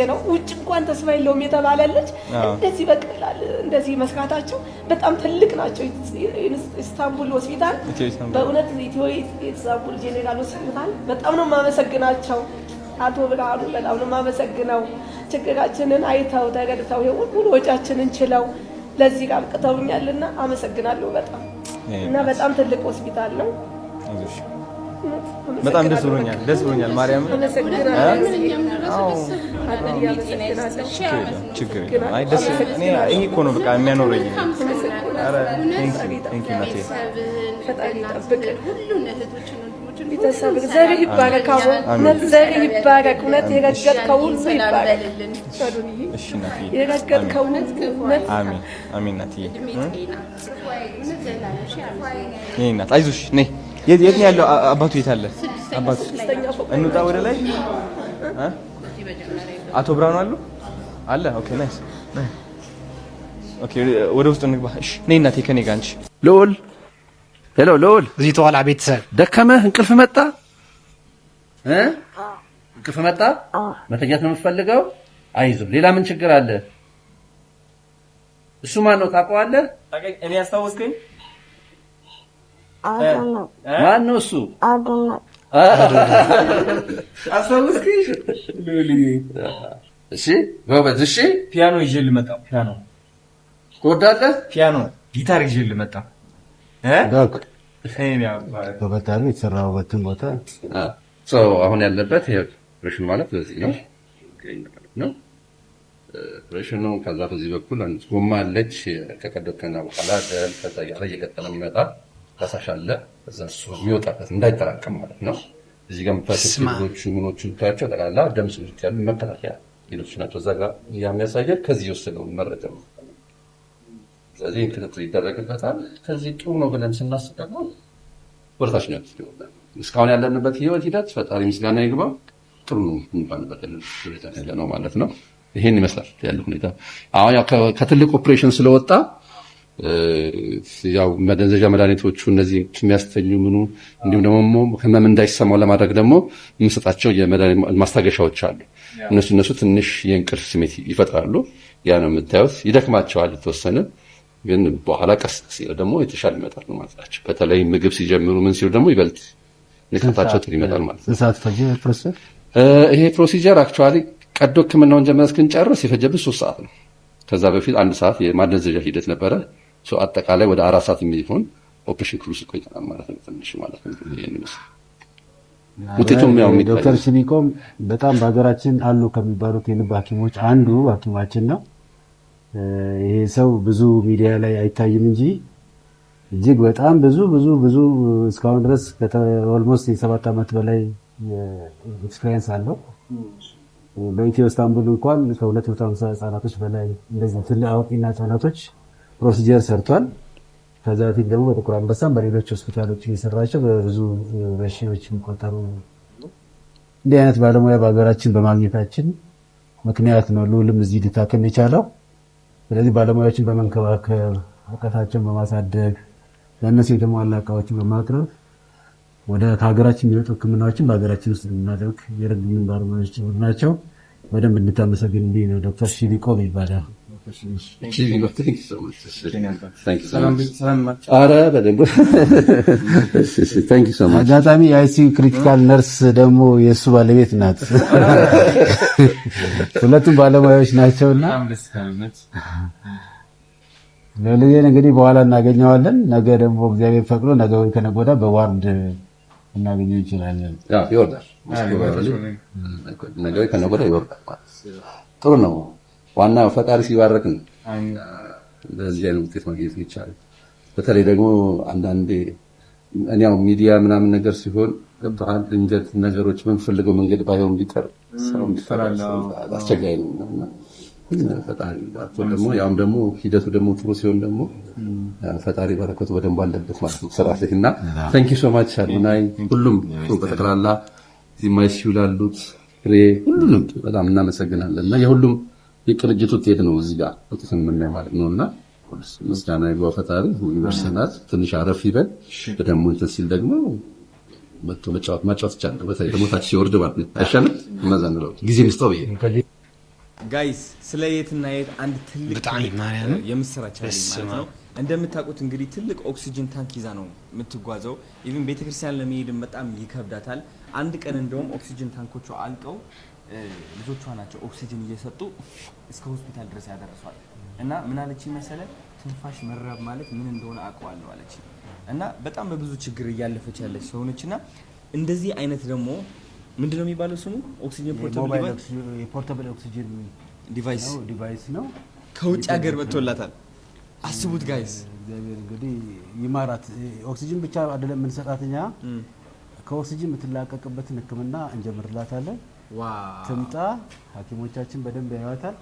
S4: ነው ውጭ እንኳን ተስፋ የለውም የተባለልሽ እንደዚህ በቀላል እንደዚህ መስራታቸው በጣም ትልቅ ናቸው ኢስታንቡል ሆስፒታል በእውነት ኢስታንቡል ጄኔራል ሆስፒታል በጣም ነው የማመሰግናቸው አቶ ብርሃኑ በጣም ነው የማመሰግነው ችግራችንን አይተው ተረድተው ሁሉ ወጫችንን ችለው ለዚህ ጋር አብቅተውኛልና አመሰግናለሁ በጣም እና በጣም ትልቅ ሆስፒታል ነው
S11: በጣም ደስ ብሎኛል ማርያም ችግር አይ ደስ እኔ ይሄ እኮ ነው በቃ የሚያኖረኝ አረ ቴንክ ዩ ናቴ
S4: ፈጣሪ ይጠብቅ ሁሉን እህቶችን ቤተሰብ ዘርህ ይባረክ እውነት ዘርህ ይባረክ እውነት የረገጥከው ሁሉ ይባረክ
S11: እሺ ናቴ
S4: የረገጥከው እውነት
S11: አሜን ናቴ ነይ ናት አይዞሽ ነይ የት ነው ያለው አባቱ የት አለ አባቱ እንውጣ ወደ ላይ አቶ ብርሃኑ አለ ኦኬ ናይስ ኦኬ ወደ ውስጥ እንግባ እሺ ነይ እናቴ ከኔ ጋር አንቺ
S20: ልዑል ሄሎ ልዑል
S1: እዚህ ተዋላ ቤተሰብ
S20: ደከመህ እንቅልፍ መጣ እንቅልፍ መጣ መተኛት ነው የምትፈልገው አይዞህ ሌላ ምን ችግር አለ እሱ ማን ነው ታውቀዋለህ
S11: እኔ ያስታወስከኝ
S20: ማን ነው እሱ
S11: አስታወስከኝ
S20: እሺ ጎበዝ እሺ
S11: ፒያኖ ይዤ ልመጣው ፒያኖ
S20: ትወዳለህ
S11: ፒያኖ ጊታር ይዤ ልመጣው
S20: ዳክ
S21: በበታሉ የተሰራበትን ቦታ
S20: አሁን ያለበት ኦፕሬሽን ማለት በዚህ ነው ኦፕሬሽኑ ከዛ በዚህ በኩል ጎማ አለች ከቀደከና በኋላ ከዛ ያለ እየቀጠለ የሚመጣ ፈሳሽ አለ እዛ እሱ የሚወጣበት እንዳይጠራቀም ማለት ነው እዚህ ጋር ምታቸውቹ ምኖቹ ታቸው ተላላ ደም ስልት ያሉ መከላከያ ሌሎች ናቸው እዛ ጋር የሚያሳየው ከዚህ ወሰደው መረጃ ነው ስለዚህ ክትትል ይደረግበታል ከዚህ ጥሩ ነው ብለን ስናስቀርበው ወርታች ነው እስካሁን ያለንበት ህይወት ሂደት ፈጣሪ ምስጋና ይግባ ጥሩ ነው እንባልበት ሁኔታ ያለ ነው ማለት ነው ይሄን ይመስላል ያለው ሁኔታ አሁን ያው ከትልቅ ኦፕሬሽን ስለወጣ ያው መደንዘዣ መድኃኒቶቹ እነዚህ የሚያስተኙ ምኑ እንዲሁም ደግሞ ህመም እንዳይሰማው ለማድረግ ደግሞ የምንሰጣቸው የመድኃኒት ማስታገሻዎች አሉ እነሱ ትንሽ የእንቅልፍ ስሜት ይፈጥራሉ ያ ነው የምታዩት ይደክማቸዋል የተወሰነ ግን በኋላ ቀስ ሲል ደግሞ የተሻለ ይመጣል ማለት ናቸው። በተለይ ምግብ ሲጀምሩ ምን ሲሉ ደግሞ ይበልጥ ንቃታቸው ጥሩ ይመጣል ማለት ነው።
S21: ሰዓት ፈጀ ፕሮሰስ
S20: ይሄ ፕሮሲጀር አክቹአሊ ቀዶ ሕክምናውን ጀምረን እስክንጨርስ የፈጀብን 3 ሰዓት ነው። ከዛ በፊት 1 ሰዓት የማደንዘዣ ሂደት ነበረ። አጠቃላይ ወደ 4 ሰዓት የሚሆን ኦፕሬሽን ክሩስ ቆይተናል ማለት ነው። ትንሽ ማለት ነው። ይሄን ይመስላል። ውጤቱም ያው
S21: ዶክተር ሲቢቆም በጣም በሀገራችን አሉ ከሚባሉት የልብ ሐኪሞች አንዱ ሐኪማችን ነው። ይሄ ሰው ብዙ ሚዲያ ላይ አይታይም እንጂ እጅግ በጣም ብዙ እስካሁን ድረስ ኦልሞስት የ7 ዓመት በላይ ኤክስፒሪየንስ አለው። በኢትዮ ኢስታንቡል እንኳን ከ250 ህጻናቶች በላይ እንደዚህ ትልቅ አዋቂና ህጻናቶች ፕሮሲጀር ሰርቷል። ከዛ በፊት ደግሞ በጥቁር አንበሳም በሌሎች ሆስፒታሎች እየሰራቸው በብዙ በሺዎች የሚቆጠሩ እንዲህ አይነት ባለሙያ በሀገራችን በማግኘታችን ምክንያት ነው ልዑልም እዚህ ሊታከም የቻለው። ስለዚህ ባለሙያዎችን በመንከባከብ እውቀታቸውን በማሳደግ ለእነሱ የተሟላ እቃዎችን በማቅረብ ወደ ከሀገራችን የሚወጡ ህክምናዎችን በሀገራችን ውስጥ የምናደርግ የረድምን ባለሙያዎች ናቸው። በደንብ እንድታመሰግንልኝ ነው። ዶክተር ሺቢቆም ይባላል። አጋጣሚ የአይሲዩ ክሪቲካል ነርስ ደግሞ የእሱ ባለቤት ናት። ሁለቱም ባለሙያዎች ናቸውና ለልጄን እንግዲህ በኋላ እናገኘዋለን። ነገ ደግሞ እግዚአብሔር ፈቅዶ ነገ ወይ ከነገ ወዲያ በዋርድ እናገኘው እንችላለን።
S20: ይወርዳል። ነገ ወይ ከነገ ወዲያ ይወርዳል። ጥሩ ነው። ዋናው ፈጣሪ ሲባረክ ነው በዚህ አይነት ውጤት ማግኘት ይቻላል። በተለይ ደግሞ አንዳንዴ እኛው ሚዲያ ምናምን ነገር ሲሆን ገብቶሃል ድንገት ነገሮች በምፈልገው መንገድ ባይሆን ቢቀር ሰው ይፈራል፣ አስቸጋሪ ነው። ፈጣሪ ባርኮ ደግሞ ያም ደግሞ ሂደቱ ደግሞ ጥሩ ሲሆን ደግሞ ፈጣሪ በረከቱ በደንብ አለበት ማለት ነው። ሰራተኛ ታንክ ዩ ሶ ማች አሉናይ ሁሉም በተከራላ ዚማይሲው ላሉት ፍሬ ሁሉንም በጣም እናመሰግናለን እና የሁሉም የቅንጅት ውጤት ነው እዚህ ጋር ወጥተን የምናይ ማለት ነውና ምስጋና ይግባው ፈጣሪ። ዩኒቨርሲቲናት ትንሽ አረፍ ይበል ደግሞ እንትን ሲል ደግሞ መጥቶ ማጫወት ይቻላል። በተለይ ደግሞ ታች ሲወርድ ማለት ነው አይሻልም? መዛንለው ጊዜ ምስጠው ይሄ
S3: ጋይስ ስለ የትና የት አንድ ትልቅ የምስራች ማለት ነው። እንደምታውቁት እንግዲህ ትልቅ ኦክሲጅን ታንክ ይዛ ነው የምትጓዘው። ኢቭን ቤተክርስቲያን ለመሄድ በጣም ይከብዳታል። አንድ ቀን እንደውም ኦክሲጅን ታንኮቹ አልቀው ልጆቿ ናቸው ኦክሲጅን እየሰጡ እስከ ሆስፒታል ድረስ ያደረሷል። እና ምን አለች መሰለ ትንፋሽ መራብ ማለት ምን እንደሆነ አውቀዋለሁ አለች። እና በጣም በብዙ ችግር እያለፈች ያለች ሰው ነችና እንደዚህ አይነት ደግሞ ምንድነው የሚባለው ስሙ ኦክሲጅን
S21: ፖርታብል ኦክሲጅን ዲቫይስ ነው።
S3: ከውጭ ሀገር መጥቶላታል። አስቡት ጋይስ።
S21: እግዚአብሔር እንግዲህ ይማራት። ኦክሲጅን ብቻ አይደለም የምንሰጣትኛ ከኦክሲጅን የምትላቀቅበትን ህክምና እንጀምርላታለን። ትምጣ፣ ሐኪሞቻችን በደንብ ያዩዋታል።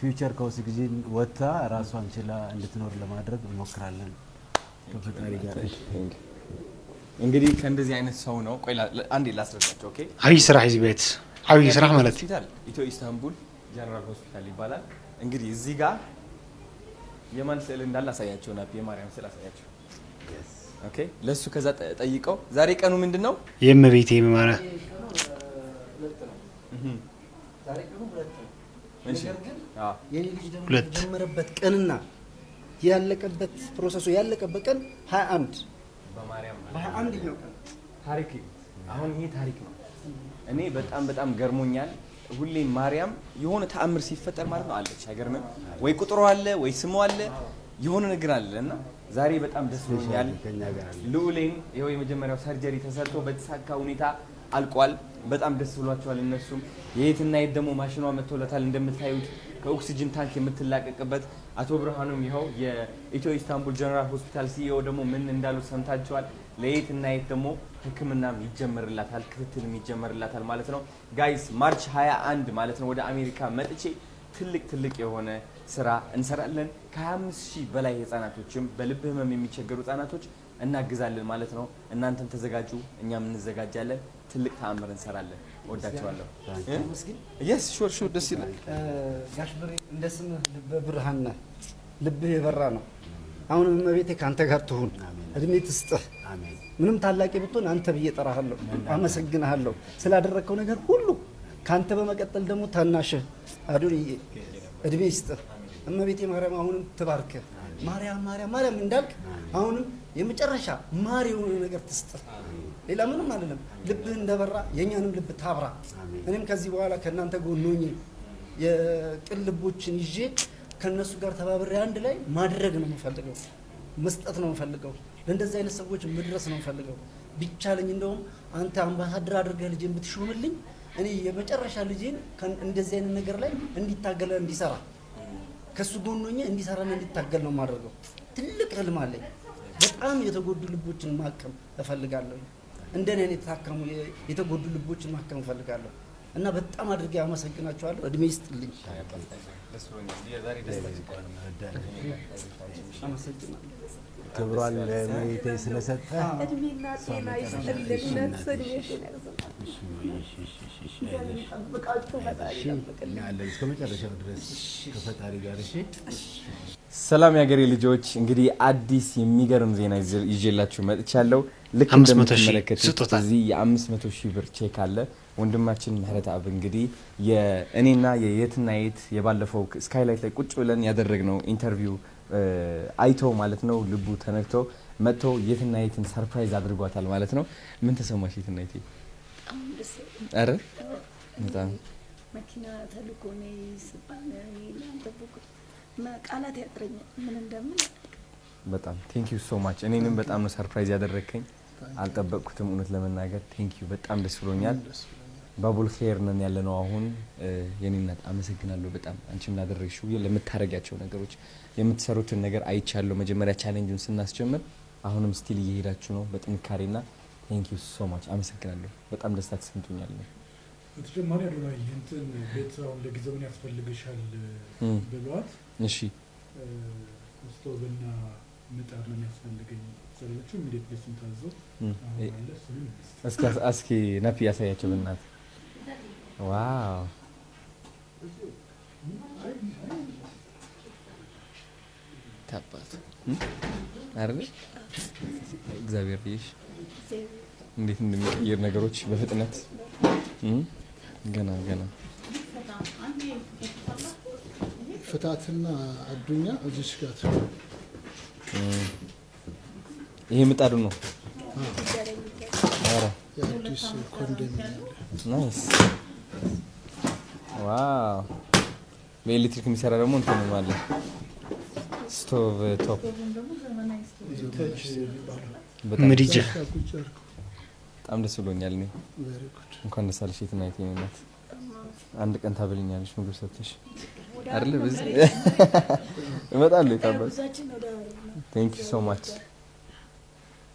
S21: ፊውቸር ከኦክሲጅን ወጥታ ራሷን ችላ እንድትኖር ለማድረግ እንሞክራለን ከፈጣሪ ጋር።
S3: እንግዲህ ከእንደዚህ አይነት ሰው ነው። ቆይ አንዴ ላስረዳቸው። ኦኬ
S1: አብይ ስራ እዚህ ቤት አብይ ስራ ማለት
S3: ሆስፒታል ኢትዮ ኢስታንቡል ጀነራል ሆስፒታል ይባላል። እንግዲህ እዚህ ጋር የማን ስዕል እንዳለ አሳያቸው ናፕ የማርያም ስዕል አሳያቸው። ኦኬ ለሱ ከዛ ጠይቀው ዛሬ ቀኑ ምንድነው?
S1: የእመቤቴ የማራ
S3: ዛሬ ቀኑ ሁለት ነው። ነገር ግን የኔ ልጅ ደግሞ የጀመረበት ቀንና ያለቀበት ፕሮሰሱ ያለቀበት ቀን 21 በ21ኛው ቀን ታሪክ። አሁን ይሄ ታሪክ ነው። እኔ በጣም ገርሞኛል። ሁሌ ማርያም የሆነ ተአምር ሲፈጠር ማለት ነው አለች። አይገርምም ወይ? ቁጥሩ አለ ወይ ስሙ አለ የሆነ ነገር አለ እና ዛሬ በጣም ደስ ብሎኛል። ልዑሌን ይኸው የመጀመሪያው ሰርጀሪ ተሰርቶ በተሳካ ሁኔታ አልቋል። በጣም ደስ ብሏቸዋል እነሱም። የየትና የት ደግሞ ማሽኗ መጥቶለታል እንደምታዩት ከኦክሲጅን ታንክ የምትላቀቅበት። አቶ ብርሃኑም ይኸው የኢትዮ ኢስታንቡል ጀነራል ሆስፒታል ሲኢኦ ደግሞ ምን እንዳሉ ሰምታችኋል። ለየትና የት ደግሞ ህክምናም ይጀመርላታል፣ ክትትልም ይጀመርላታል ማለት ነው። ጋይስ ማርች 21 ማለት ነው ወደ አሜሪካ መጥቼ ትልቅ የሆነ ስራ እንሰራለን። ከ25,000 በላይ ህፃናቶችም በልብ ህመም የሚቸገሩ ህፃናቶች እናግዛለን ማለት ነው። እናንተም ተዘጋጁ፣ እኛም እንዘጋጃለን። ትልቅ ተአምር እንሰራለን። ወዳችኋለሁ። መስጊድ yes ሹር ደስ ይላል።
S22: ጋሽ ብሬ እንደ ስምህ ልበ ብርሃን ነህ፣ ልብህ የበራ ነው። አሁንም እመቤቴ ካንተ ጋር ትሁን፣ እድሜ ትስጥህ። ምንም ታላቂ ብትሆን አንተ ብዬ እጠራሃለሁ፣ አመሰግንሃለሁ ስላደረግከው ነገር ሁሉ። ካንተ በመቀጠል ደግሞ ታናሽህ አዶንዬ እድሜ ይስጥህ። እመቤቴ ማርያም አሁንም ትባርክህ፣
S3: ማርያም ማርያም ማርያም እንዳልክ አሁንም የመጨረሻ ማር የሆነ ነገር ትስጥ። ሌላ ምንም አይደለም። ልብህ እንደበራ የኛንም ልብ ታብራ። እኔም ከዚህ በኋላ ከእናንተ ጎን ሆኜ የቅን ልቦችን ይዤ ከነሱ ጋር ተባብሬ አንድ ላይ ማድረግ ነው የምፈልገው፣ መስጠት ነው የምፈልገው፣ ለእንደዚህ አይነት ሰዎች መድረስ ነው የምፈልገው። ቢቻለኝ እንደውም አንተ አምባሳደር አድርገህ ልጄን ብትሾምልኝ እኔ የመጨረሻ ልጄን እንደዚህ አይነት ነገር ላይ እንዲታገለ እንዲሰራ ከሱ ጎን ሆኜ እንዲሰራና እንዲታገል ነው የማደርገው። ትልቅ ህልም አለኝ። በጣም የተጎዱ ልቦችን ማከም እፈልጋለሁ። እንደኔ አይነት የታከሙ የተጎዱ ልቦችን ማከም እፈልጋለሁ እና በጣም አድርጌ አመሰግናችኋለሁ። እድሜ ይስጥልኝ።
S21: ክብሯን ለመሬቴ ስለሰጠ
S4: እድሜና ጤና ይስጥልን።
S21: እስከ መጨረሻው ድረስ ከፈጣሪ ጋር። እሺ
S7: ሰላም የሀገሬ ልጆች፣ እንግዲህ አዲስ የሚገርም ዜና ይዤላችሁ መጥቻለሁ። ልክ እንደምትመለከቱት እዚህ የ500,000 ብር ቼክ አለ። ወንድማችን ምህረት አብ እንግዲህ የእኔና የየትናየት የባለፈው ስካይላይት ላይ ቁጭ ብለን ያደረግነው ኢንተርቪው አይቶ ማለት ነው ልቡ ተነክቶ መጥቶ የትናየትን ሰርፕራይዝ አድርጓታል ማለት ነው። ምን ተሰማሽ የትናየት? አረ በጣም
S4: መኪና ተልኮ ነው ይስባል ቃላት ያጥረኛል ምን እንደምን።
S7: በጣም ቴንክ ዩ ሶ ማች። እኔንም በጣም ነው ሰርፕራይዝ ያደረከኝ፣ አልጠበቅኩትም እውነት ለመናገር። ቴንክ ዩ በጣም ደስ ብሎኛል። ባቡል ኸይር ነን ያለነው አሁን። የኔ እናት አመሰግናለሁ በጣም አንቺም ላደረግሽው ለምታረጋቸው ነገሮች የምትሰሩትን ነገር አይቻለሁ። መጀመሪያ ቻሌንጁን ስናስጀምር አሁንም ስቲል እየሄዳችሁ ነው በጥንካሬና ቴንክ ዩ ሶ ማች አመሰግናለሁ። በጣም ደስታ ተሰምቶኛል።
S9: በተጨማሪ አዶናይ እንትን ቤት አሁን ለጊዜው ምን ያስፈልግሻል ብሏት፣
S7: እሺ
S9: ስቶቭና ምጣድ ነው የሚያስፈልገኝ ስለዚህ እንዴት ለስም ታዘው
S7: እስኪ ነፊ ያሳያቸው በእናትህ። ዋው ታባት አይደል? እግዚአብሔር ይሽ እንዴት እንደሚቀየር ነገሮች በፍጥነት ገና
S9: ፍታትና አዱኛ እዚህ ጋር
S7: ይሄ ምጣዱ ነው። አረ
S9: የአዲስ ኮንዶሚኒየም
S7: ናይስ። ዋው በኤሌክትሪክ የሚሰራ ደግሞ እንትን ነው ማለት ስቶቭ ቶፕ
S1: ምድጃ።
S7: በጣም ደስ ብሎኛል። እኔ እንኳን ደስ አለሽ የትናየት እናት። አንድ ቀን ታበልኛለሽ ምግብ ሰጥተሽ አይደል? በዚህ እመጣለሁ። ይታባል። ቴንክ ዩ ሶ ማች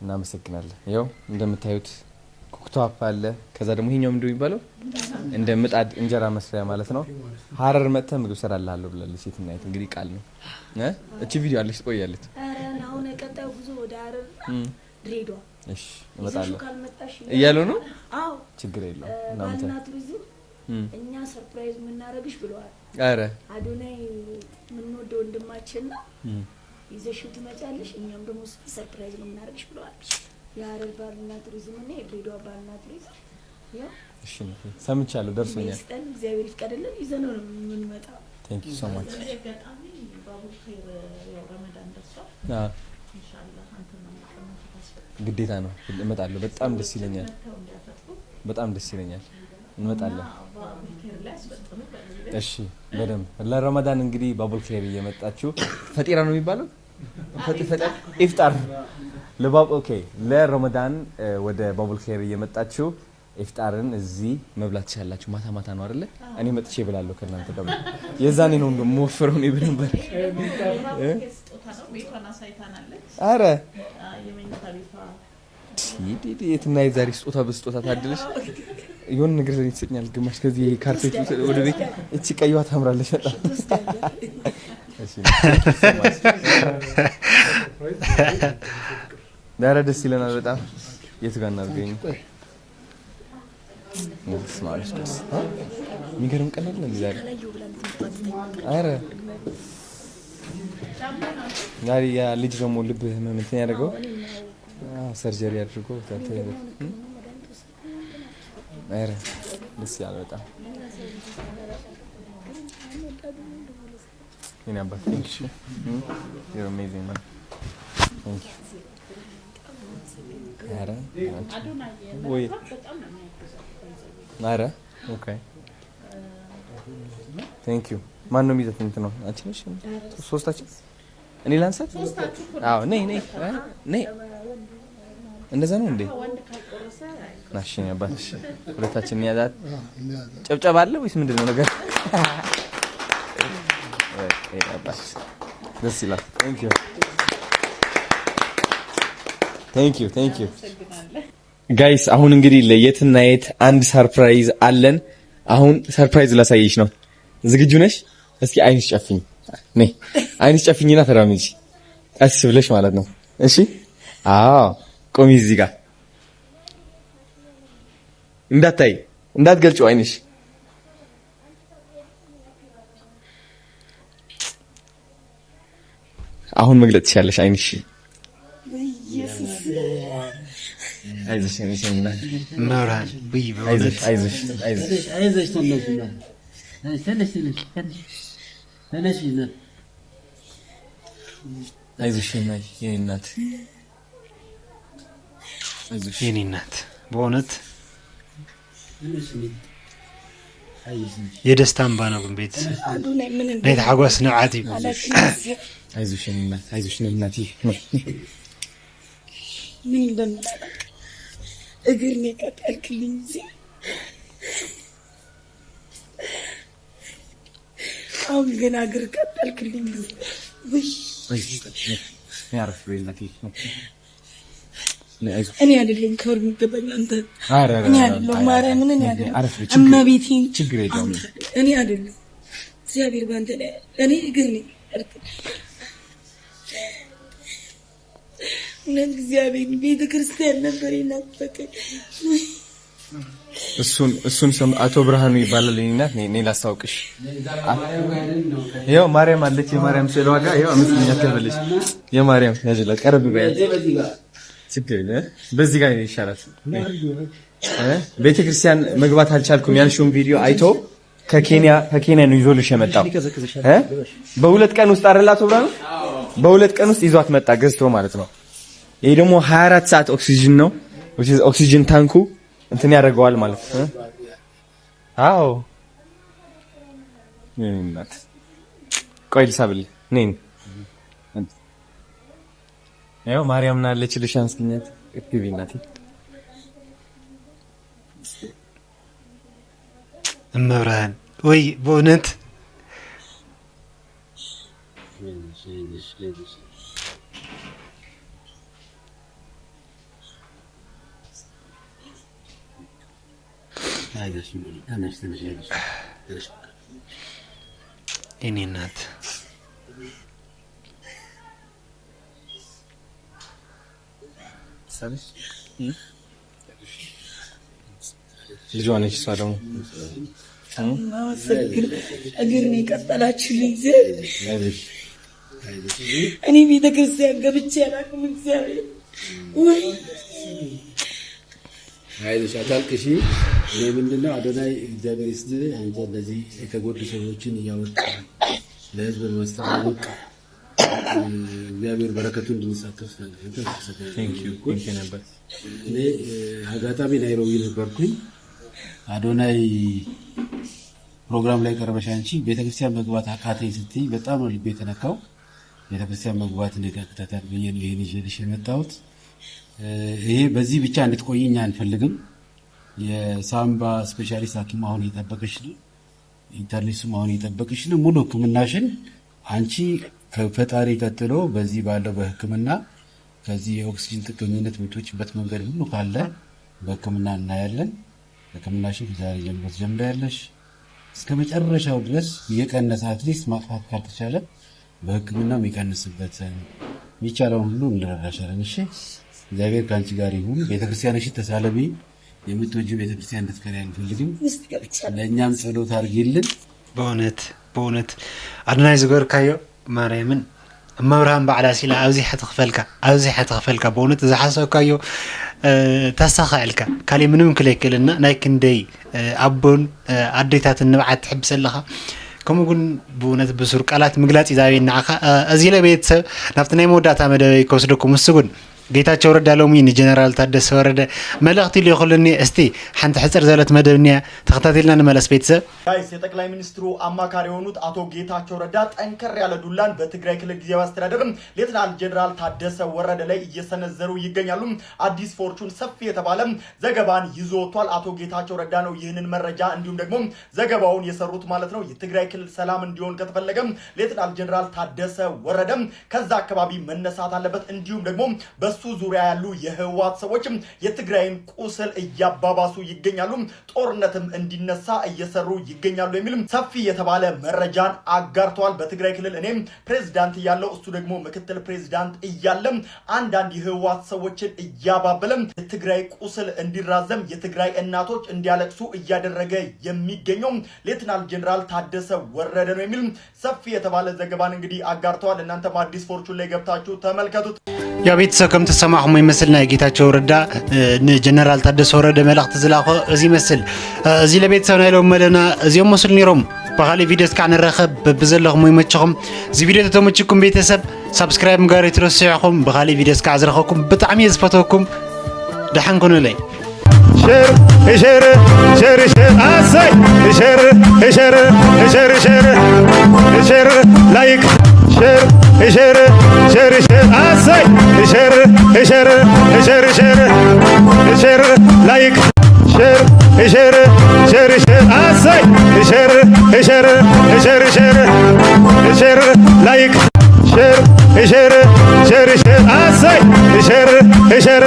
S7: እናመሰግናለን። ያው እንደምታዩት ኩክቶፕ አለ። ከዛ ደግሞ ይሄኛው ምንድነው የሚባለው? እንደ ምጣድ እንጀራ መስሪያ ማለት ነው። ሀረር መጥተህ ምግብ ሰራልሃለሁ ብላለች የትናየት። እንግዲህ ቃል ነው። እቺ ቪዲዮ አለች ትቆያለች።
S4: አረ አሁን ቀጣዩ ጉዞ ወደ ሀረር ድሬዳዋ።
S7: እሺ እመጣለሁ እያሉ ነው።
S4: አዎ
S7: ችግር የለውም።
S4: እናንተ እኛ ሰርፕራይዝ የምናረግሽ ብለዋል።
S7: አረ
S4: አዶናይ የምንወደው ወንድማችን ነው ይዘሽው ትመጫለሽ፣ እኛም ደግሞ ሰርፕራይዝ ነው የምናረግሽ ብለዋል። የሀረር ባህልና ቱሪዝም እና የድሬዳዋ ባህልና ቱሪዝም ያው
S7: እሺ ነው ሰምቻለሁ፣ ደርሶኛል።
S4: እግዚአብሔር ይፍቀድልን፣ ይዘነው ነው የምንመጣው።
S7: ቴንክ ዩ ሶ ማች።
S23: አጋጣሚ ባቡል ኸይር ያው ረመዳን ደርሷል። ኢንሻአላህ አንተ ነው
S7: ግዴታ ነው እመጣለሁ። በጣም ደስ ይለኛል፣ በጣም ደስ ይለኛል። እንመጣለን። እሺ በደንብ ለረመዳን እንግዲህ ባቡል ኸይር እየመጣችሁ ፈጢራ ነው የሚባለው ኢፍጣር ለባብ ኦኬ ለረመዳን ወደ ባቡል ኸይር እየመጣችሁ ኢፍጣርን እዚህ መብላት ትችላላችሁ። ማታ ማታ ነው አይደለ? እኔ መጥቼ እበላለሁ ከእናንተ ደግሞ የዛኔ ነው እንደምወፍረው ነው ይብነበር አረ የትና የዛሬ ስጦታ በስጦታ ታድለሽ የሆነ ነገር ለኔ ትሰኛል። ግማሽ ከዚህ ካርፔት ወደ ቤት እቺ ቀይዋ ታምራለች በጣም። እሺ ዳራ ደስ ይለናል በጣም። የት ጋር እናድርገኝ? ስማርት ደስ የሚገርም ቀን አለ ዛሬ። አረ ዛሬ ያ ልጅ ደግሞ ልብ ህመም እንትን ያደርገው ሰርጀሪ አድርጎ ታተለ። አረ ደስ ያለ በጣም የኔ አባት thank you you're amazing man thank you አረ ወይ አረ ኦኬ thank you ማን ነው የሚዘት እንት ነው አንቺ ነሽ ሶስታችን እኔ ላንሳት አዎ ነይ እንደዛ ነው እንዴ ናሽ ነው አባት ሁለታችን ያዛት ጨብጨባ አለ ወይስ ምንድነው ነገር አባት ደስ ይላል thank you ጋይስ አሁን እንግዲህ ለየትና የት አንድ ሰርፕራይዝ አለን አሁን ሰርፕራይዝ ላሳይሽ ነው ዝግጁ ነሽ እስኪ አይንሽ ጨፍኝ ነይ አይንሽ ጨፍኝና ተራምጂ ቀስ ብለሽ ማለት ነው እሺ አዎ ቆሚ እዚህ ጋር እንዳትገልጪው አይንሽ አሁን መግለጽ ትችያለሽ አይንሽ አይዞሽ
S1: መራን
S7: አይዞሽ አይዞሽ የኔ እናት በእውነት የደስታ እንባ ነው ግን ቤት ቤት ሐጎስ ንዓት አይዞሽ እናት
S4: ምን እንደምጣ እግርኔ ቀጠልክልኝ እዚህ አሁን ገና እግር ቀጠልክልኝ ወይ
S7: ያርፍ በእናቴ
S4: እኔ አይደለም ከወር የሚገባኝ አንተ እኔ አይደለም ማርያምን እኔ አይደለም እመቤቴን
S7: ችግር የለውም
S4: እኔ አይደለም እግዚአብሔር ባንተ ላይ እኔ እግርኔ እግዚአብሔር ቤተክርስቲያን ነበር ይናፈቀኝ
S7: እሱን ሰም አቶ ብርሃኑ ይባላል እናት ነኝ ላስታውቅሽ ይሄው ማርያም አለች የማርያም ስዕል ዋጋ ይሄው አምስት ያከበለሽ የማርያም ያጅላ ቀርብ በያት ችግር በዚህ ጋር ይሻላል ቤተክርስቲያን መግባት አልቻልኩም ያልሽውን ቪዲዮ አይቶ ከኬንያ ነው ይዞልሽ የመጣው በሁለት ቀን ውስጥ አይደል አቶ ብርሃኑ በሁለት ቀን ውስጥ ይዟት መጣ ገዝቶ ማለት ነው ይሄ ደግሞ 24 ሰዓት ኦክሲጅን ነው ኦክሲጅን ታንኩ እንትን ያደርገዋል ማለት ነው አዎ እናት ቆይ ልሳብል ነኝ ያው ማርያም ናለች ልሻንስኛት እክቢ እናቴ
S1: እመብርሃን ወይ በእውነት የኔ እናት
S7: ልጇ ነች እሷ ደግሞ
S4: እግርኔ ቀጠላችሁልኝ እኔ ቤተክርስቲያን ገብቼ አላውቅም እግዚአብሔር ወይ
S21: አይዞሽ አታልቅሺ እኔ ምንድነው አዶናይ እግዚአብሔር ይስጥልህ አንተ እንደዚህ የተጎዱ ሰዎችን እያወጣ ለህዝብ በማስተዋወቅ እግዚአብሔር በረከቱን እንድንሳተፍ ነበር እኔ አጋጣሚ ናይሮቢ ነበርኩኝ አዶናይ ፕሮግራም ላይ ቀርበሽ አንቺ ቤተክርስቲያን መግባት አቃተኝ ስትይ በጣም ነው ልቤ የተነካው ቤተክርስቲያን መግባት እንደተከታተል በየነ ይሄን ይዤልሽ የመጣሁት ይሄ በዚህ ብቻ እንድትቆይኝ አንፈልግም የሳምባ ስፔሻሊስት ሐኪም አሁን እየጠበቀሽ ነው ኢንተርኔትም አሁን እየጠበቀሽ ነው ሙሉ ህክምናሽን አንቺ ከፈጣሪ ቀጥሎ በዚህ ባለው በህክምና ከዚህ የኦክሲጅን ጥገኝነት የምትወጪበት መንገድ ሁሉ ካለ በህክምና እናያለን ህክምናሽን ዛሬ ጀምሮ ትጀምሪያለሽ እስከ መጨረሻው ድረስ እየቀነሰ አትሊስት ማጥፋት ካልተቻለ በህክምና የሚቀንስበት የሚቻለውን ሁሉ እንረዳሻለን እሺ እግዚአብሔር ካንቺ ጋር ይሁን ቤተክርስቲያንሽ ተሳለሚ የምትወጂው ቤተክርስቲያን እንድትከሪ አንፈልግም ለእኛም ጸሎት አድርጊልን
S1: በእውነት አድናይ ዝገርካዮ ማርያምን እመብርሃን በዓላ ሲላ ኣብዚ ሕትኽፈልካ በእውነት ዝሓሰብካዮ ተሳኻዕልካ ካሊእ ምንም ክለይክልና ናይ ክንደይ ኣቦን ኣዴታትን ንብዓት ትሕብስ ኣለኻ ከምኡውን ብእውነት ብሱር ቃላት ምግላጽ ኢዛቤ ንዓኻ እዚ ለቤተሰብ ናብቲ ናይ መወዳእታ መደበይ ከወስደኩም ምስጉን ጌታቸው ረዳ ሎሚ ንጀነራል ታደሰ ወረደ መልእክት ሊልኩልኒ እስቲ ሓንቲ ሕጽር ዘለት መደብኒያ ተኸታተልና ንመለስ ቤተሰብ
S8: ጋይስ የጠቅላይ ሚኒስትሩ አማካሪ የሆኑት አቶ ጌታቸው ረዳ ጠንከር ያለ ዱላን በትግራይ ክልል ጊዜያዊ አስተዳደር ሌተናል ጀነራል ታደሰ ወረደ ላይ እየሰነዘሩ ይገኛሉ። አዲስ ፎርቹን ሰፊ የተባለ ዘገባን ይዞ ወጥቷል። አቶ ጌታቸው ረዳ ነው ይህንን መረጃ እንዲሁም ደግሞ ዘገባውን የሰሩት ማለት ነው። የትግራይ ክልል ሰላም እንዲሆን ከተፈለገ ሌተናል ጀነራል ታደሰ ወረደ ከዛ አካባቢ መነሳት አለበት። እንዲሁም ደግሞ በሱ ዙሪያ ያሉ የህወሓት ሰዎች የትግራይን ቁስል እያባባሱ ይገኛሉ። ጦርነትም እንዲነሳ እየሰሩ ይገኛሉ የሚል ሰፊ የተባለ መረጃን አጋርተዋል። በትግራይ ክልል እኔም ፕሬዝዳንት እያለው እሱ ደግሞ ምክትል ፕሬዝዳንት እያለ አንዳንድ የህወሓት ሰዎችን እያባበለ የትግራይ ቁስል እንዲራዘም የትግራይ እናቶች እንዲያለቅሱ እያደረገ የሚገኘው ሌተናል ጀነራል ታደሰ ወረደ ነው የሚል ሰፊ የተባለ ዘገባን እንግዲህ አጋርተዋል። እናንተም አዲስ ፎርቹን ላይ ገብታችሁ ተመልከቱት።
S1: ያ ቤተሰብ ከም ተሰማዕኹም ይመስልና ጌታቸው ረዳ ንጀነራል ታደሰ ወረደ መልእክት ዝላኸ እዚ ይመስል እዚ ለቤተሰብ ናይ ሎም መደብና እዚኦም መስሉ ነይሮም። በኻሊእ ቪድዮ እስካዕ ንረኸብ በብዘለኹም ይመችኹም። እዚ ቪድዮ ተተመችኩም ቤተሰብ ሰብስክራይብ ምግባር ይትረስዕኹም። በኻሊእ ቪድዮ እስካዕ ዝረኸብኩም ብጣዕሚ እየ ዝፈተወኩም። ደሓን ኩኑለይ
S10: شر شر شر شر أسي شر شر شر شر شر لايك شر شر شر شر أسي شر شر شر شر شر لايك شر شر شر شر أسي شر شر شر شر شر لايك شر شر شر شر أسي شر شر